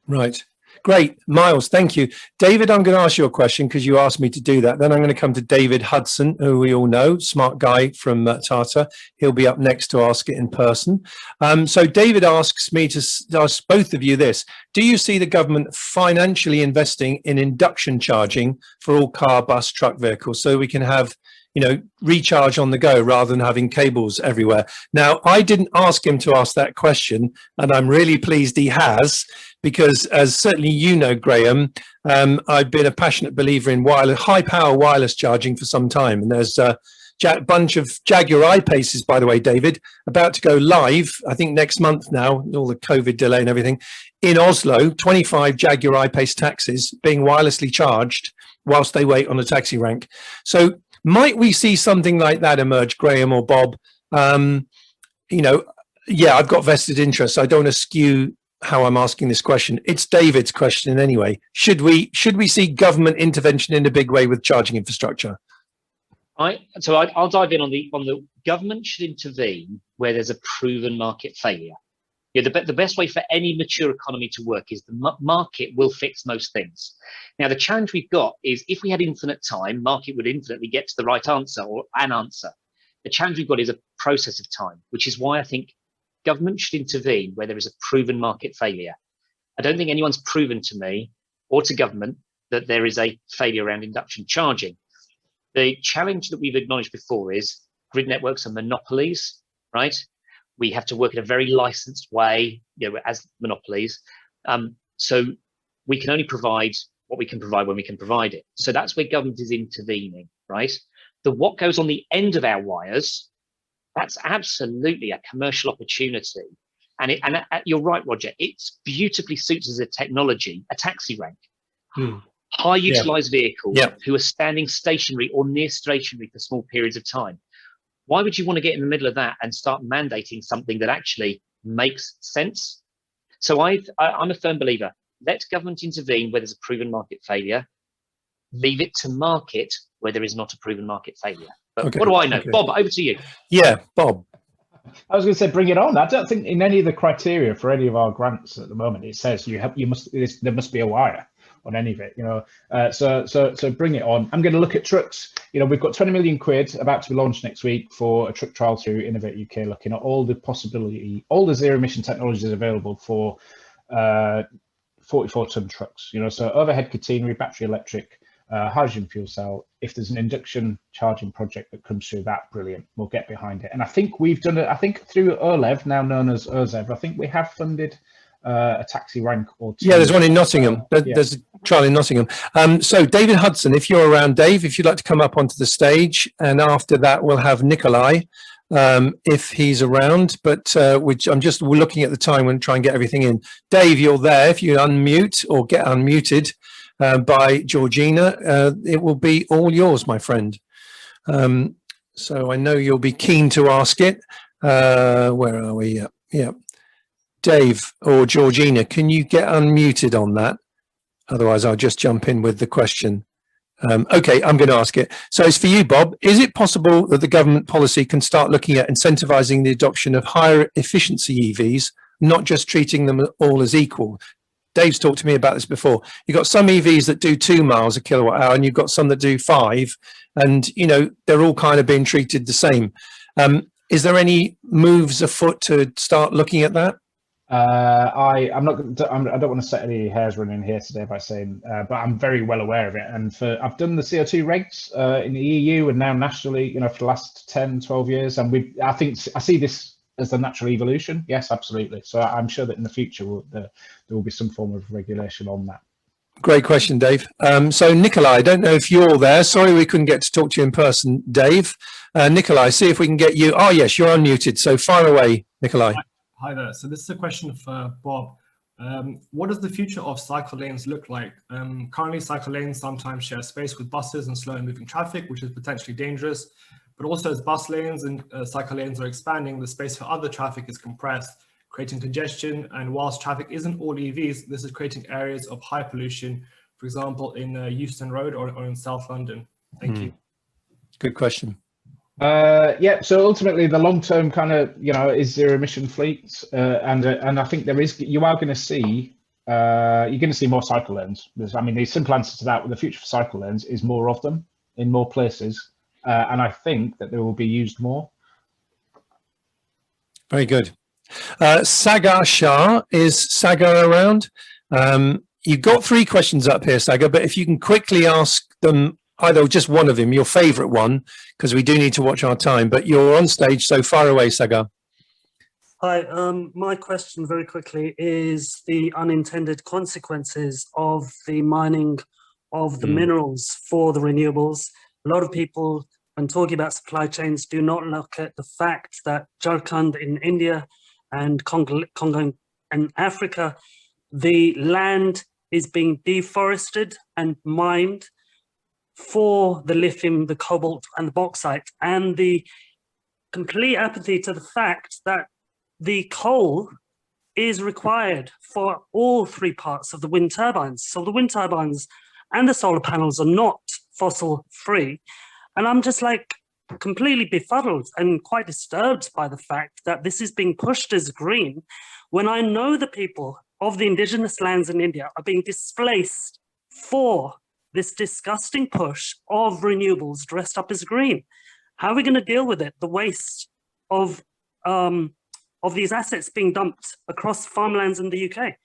Right. Great. Miles, thank you. David, I'm going to ask you a question because you asked me to do that. Then I'm going to come to David Hudson, who we all know, smart guy from Tata. He'll be up next to ask it in person. So David asks me to ask both of you this. Do you see the government financially investing in induction charging for all car, bus, truck vehicles so we can have recharge on the go rather than having cables everywhere? Now, I didn't ask him to ask that question, and I'm really pleased he has, because as certainly Graeme, I've been a passionate believer in high power wireless charging for some time. And there's a bunch of Jaguar I-Paces, by the way, David, about to go live, I think next month now, all the COVID delay and everything, in Oslo, 25 Jaguar I-Pace taxis being wirelessly charged whilst they wait on a taxi rank. So might we see something like that emerge, Graeme or Bob? yeah, I've got vested interest. I don't want to skew how I'm asking this question. It's David's question anyway. Should we see government intervention in a big way with charging infrastructure? I'll dive in on the government should intervene where there's a proven market failure. Yeah, the best way for any mature economy to work is the market will fix most things. Now, the challenge we've got is if we had infinite time, market would infinitely get to the right answer or an answer. The challenge we've got is a process of time, which is why I think government should intervene where there is a proven market failure. I don't think anyone's proven to me or to government that there is a failure around induction charging. The challenge that we've acknowledged before is grid networks are monopolies, right? We have to work in a very licensed way, as monopolies. So we can only provide what we can provide when we can provide it. So that's where government is intervening, right? What goes on the end of our wires, that's absolutely a commercial opportunity. And you're right, Roger, it beautifully suits as a technology, a taxi rank. High utilized vehicles who are standing stationary or near stationary for small periods of time. Why would you want to get in the middle of that and start mandating something that actually makes sense? So I'm a firm believer, let government intervene where there's a proven market failure, leave it to market where there is not a proven market failure. But what do I know? Okay. Bob, over to you. Yeah, Bob. I was going to say, bring it on. I don't think in any of the criteria for any of our grants at the moment, it says there must be a wire on any of it, so bring it on. I'm going to look at trucks. We've got 20 million quid about to be launched next week for a truck trial through Innovate UK, looking at all the zero emission technologies available for 44-ton trucks. So overhead catenary, battery electric, hydrogen fuel cell. If there's an induction charging project that comes through, that brilliant, we'll get behind it. And I think we've done it. I think through OLEV, now known as OZEV, I think we have funded a taxi rank or two. Yeah, there's one in Nottingham. There's a trial in Nottingham. So David Hudson, if you're around, Dave, if you'd like to come up onto the stage, and after that we'll have Nikolai, if he's around. But we're looking at the time and try and get everything in. Dave, you're there. If you unmute or get unmuted by Georgina, it will be all yours, my friend. So I know you'll be keen to ask it. Where are we? Yeah. Dave or Georgina, can you get unmuted on that? Otherwise, I'll just jump in with the question. Okay, I'm going to ask it. So it's for you, Bob. Is it possible that the government policy can start looking at incentivizing the adoption of higher efficiency EVs, not just treating them all as equal? Dave's talked to me about this before. You've got some EVs that do 2 miles a kilowatt hour, and you've got some that do 5, and they're all kind of being treated the same. Is there any moves afoot to start looking at that? I don't want to set any hairs running here today by saying, but I'm very well aware of it. And I've done the CO2 regs in the EU and now nationally, for the last 10, 12 years. And I see this as the natural evolution. Yes, absolutely. So I'm sure that in the future there will be some form of regulation on that. Great question, Dave. So Nikolai, I don't know if you're there. Sorry we couldn't get to talk to you in person, Dave. Nikolai, see if we can get you. Oh, yes, you're unmuted. So fire away, Nikolai. Hi there. So this is a question for Bob. What does the future of cycle lanes look like? Currently, cycle lanes sometimes share space with buses and slow moving traffic, which is potentially dangerous. But also as bus lanes and cycle lanes are expanding, the space for other traffic is compressed, creating congestion. And whilst traffic isn't all EVs, this is creating areas of high pollution, for example, in Euston Road or in South London. Thank you. Good question. So ultimately the long-term kind of, is zero emission fleets. And I think you are going to see, you're going to see more cycle lanes. The simple answer to that with the future for cycle lanes is more of them in more places. And I think that they will be used more. Very good. Sagar Shah, is Sagar around? You've got 3 questions up here, Sagar, but if you can quickly ask them, either just one of them, your favorite one, because we do need to watch our time, but you're on stage, so far away, Sagar. Hi, my question very quickly is the unintended consequences of the mining of the minerals for the renewables. A lot of people, when talking about supply chains, do not look at the fact that Jharkhand in India and Congo in Africa, the land is being deforested and mined for the lithium, the cobalt and the bauxite, and the complete apathy to the fact that the coal is required for all three parts of the wind turbines. So the wind turbines and the solar panels are not fossil free. And I'm just like completely befuddled and quite disturbed by the fact that this is being pushed as green when I know the people of the indigenous lands in India are being displaced for this disgusting push of renewables dressed up as green. How are we going to deal with it? The waste of these assets being dumped across farmlands in the UK.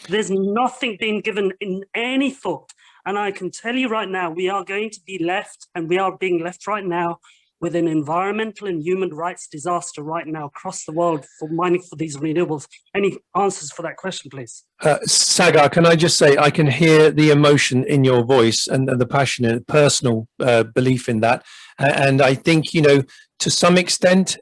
There's nothing being given in any thought. And I can tell you right now, we are going to be left, and we are being left right now, with an environmental and human rights disaster right now across the world for mining for these renewables. Any answers for that question, please? Sagar, can I just say, I can hear the emotion in your voice and the passion and personal belief in that. And I think, you know, to some extent,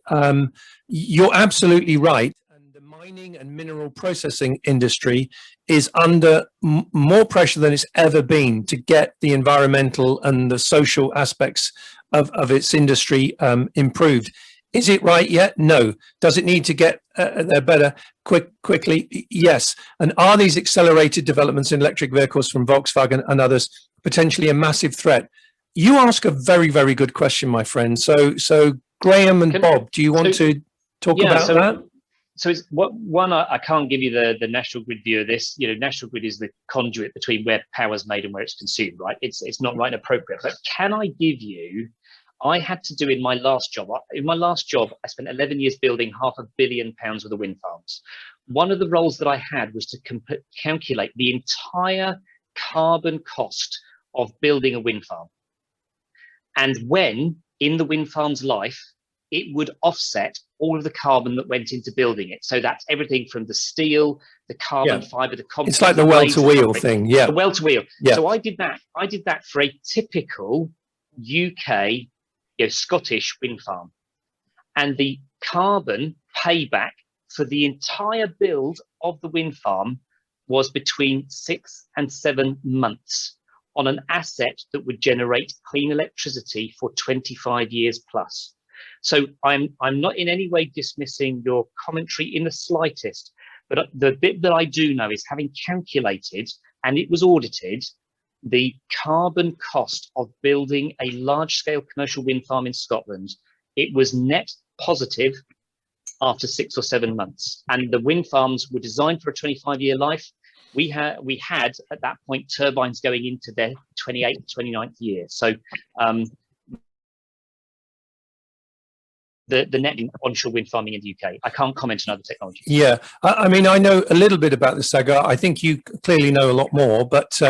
you're absolutely right. And the mining and mineral processing industry is under more pressure than it's ever been to get the environmental and the social aspects of its industry improved. Is it right yet? No. Does it need to get better quickly? Yes. And are these accelerated developments in electric vehicles from Volkswagen and others potentially a massive threat? You ask a very, very good question, my friend. So Graeme and Bob, do you want to talk about that? So it's one, I can't give you the National Grid view of this. You know, National Grid is the conduit between where power's made and where it's consumed, right? It's not right and appropriate. But can I give you, I had to do in my last job. In my last job, I spent 11 years building £500 million worth of wind farms. One of the roles that I had was to calculate the entire carbon cost of building a wind farm. And when, in the wind farm's life, it would offset all of the carbon that went into building it. So that's everything from the steel, the carbon fiber, the concrete. It's like the well-to-wheel thing, yeah. The well-to-wheel. Yeah. So I did that for a typical UK, you know, Scottish wind farm. And the carbon payback for the entire build of the wind farm was between 6 and 7 months on an asset that would generate clean electricity for 25 years plus. So I'm not in any way dismissing your commentary in the slightest, but the bit that I do know is, having calculated, and it was audited, the carbon cost of building a large-scale commercial wind farm in Scotland, it was net positive after 6 or 7 months. And the wind farms were designed for a 25-year life. We had at that point turbines going into their 28th, 29th year. So the net onshore wind farming in the UK. I can't comment on other technologies. Yeah, I mean, I know a little bit about the Sagar. I think you clearly know a lot more, but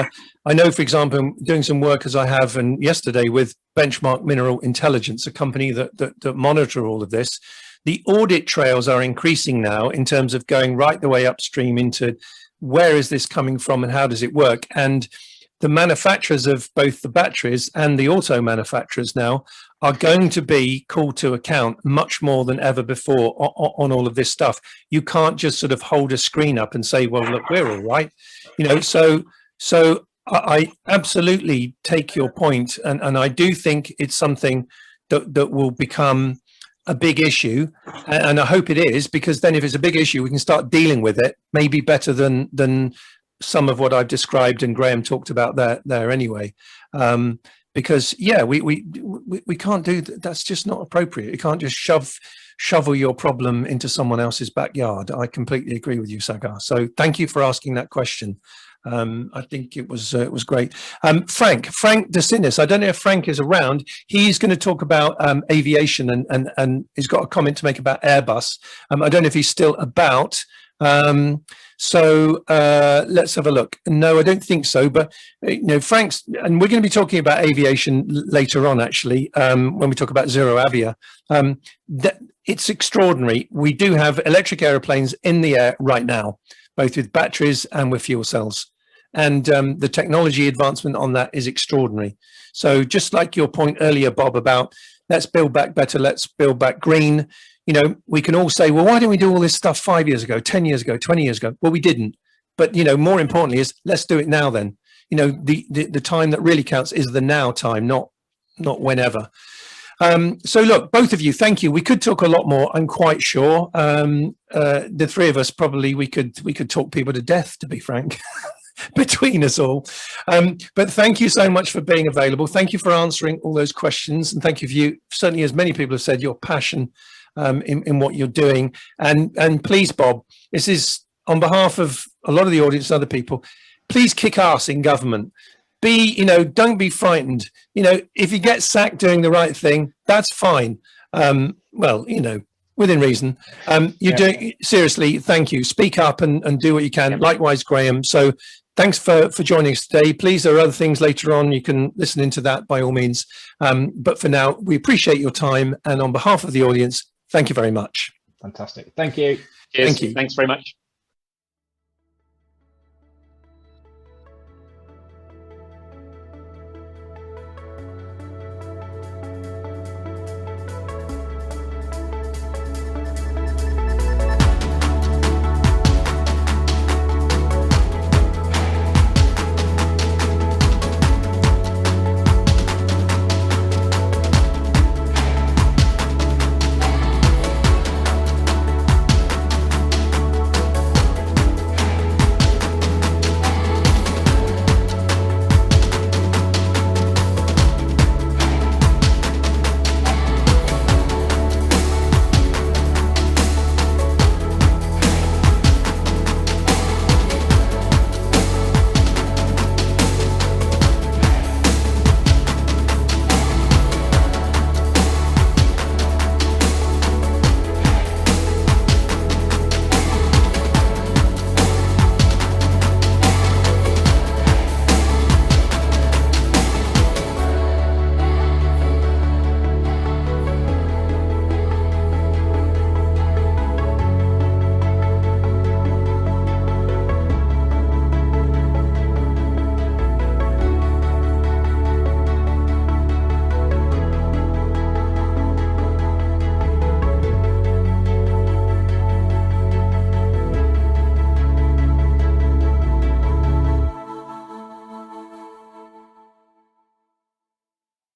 I know, for example, doing some work as I have and yesterday with Benchmark Mineral Intelligence, a company that monitor all of this. The audit trails are increasing now in terms of going right the way upstream into where is this coming from and how does it work? And the manufacturers of both the batteries and the auto manufacturers now are going to be called to account much more than ever before on all of this stuff. You can't just sort of hold a screen up and say, well, look, we're all right. You know, so I absolutely take your point, and I do think it's something that will become a big issue, and I hope it is, because then if it's a big issue, we can start dealing with it maybe better than some of what I've described and Graeme talked about there anyway. Because yeah, we can't do that. That's just not appropriate. You can't just shovel your problem into someone else's backyard. I completely agree with you, Sagar. So thank you for asking that question. I think it was great. Frank DeSinis, I don't know if Frank is around. He's going to talk about aviation and he's got a comment to make about Airbus. I don't know if he's still about. So let's have a look. No, I don't think so. But you know, Frank's, and we're going to be talking about aviation later on, actually, when we talk about Zero Avia. It's extraordinary. We do have electric aeroplanes in the air right now, both with batteries and with fuel cells. And the technology advancement on that is extraordinary. So just like your point earlier, Bob, about let's build back better, let's build back green. You know, we can all say, well, why didn't we do all this stuff 5 years ago, 10 years ago, 20 years ago? Well, we didn't. But, you know, more importantly is let's do it now then. You know, the time that really counts is the now time, not whenever. So look, both of you, thank you. We could talk a lot more, I'm quite sure. The three of us, probably we could talk people to death, to be frank, between us all. But thank you so much for being available. Thank you for answering all those questions. And thank you for you, certainly as many people have said, your passion in what you're doing. And please, Bob, this is on behalf of a lot of the audience and other people, please kick ass in government. Don't be frightened. If you get sacked doing the right thing, that's fine. Well, within reason. You're doing, seriously, thank you. Speak up and do what you can. Likewise, Graeme. So thanks for joining us today. Please, there are other things later on. You can listen into that by all means. But for now, we appreciate your time. And on behalf of the audience, thank you very much. Fantastic. Thank you. Cheers. Thank you. Thanks very much.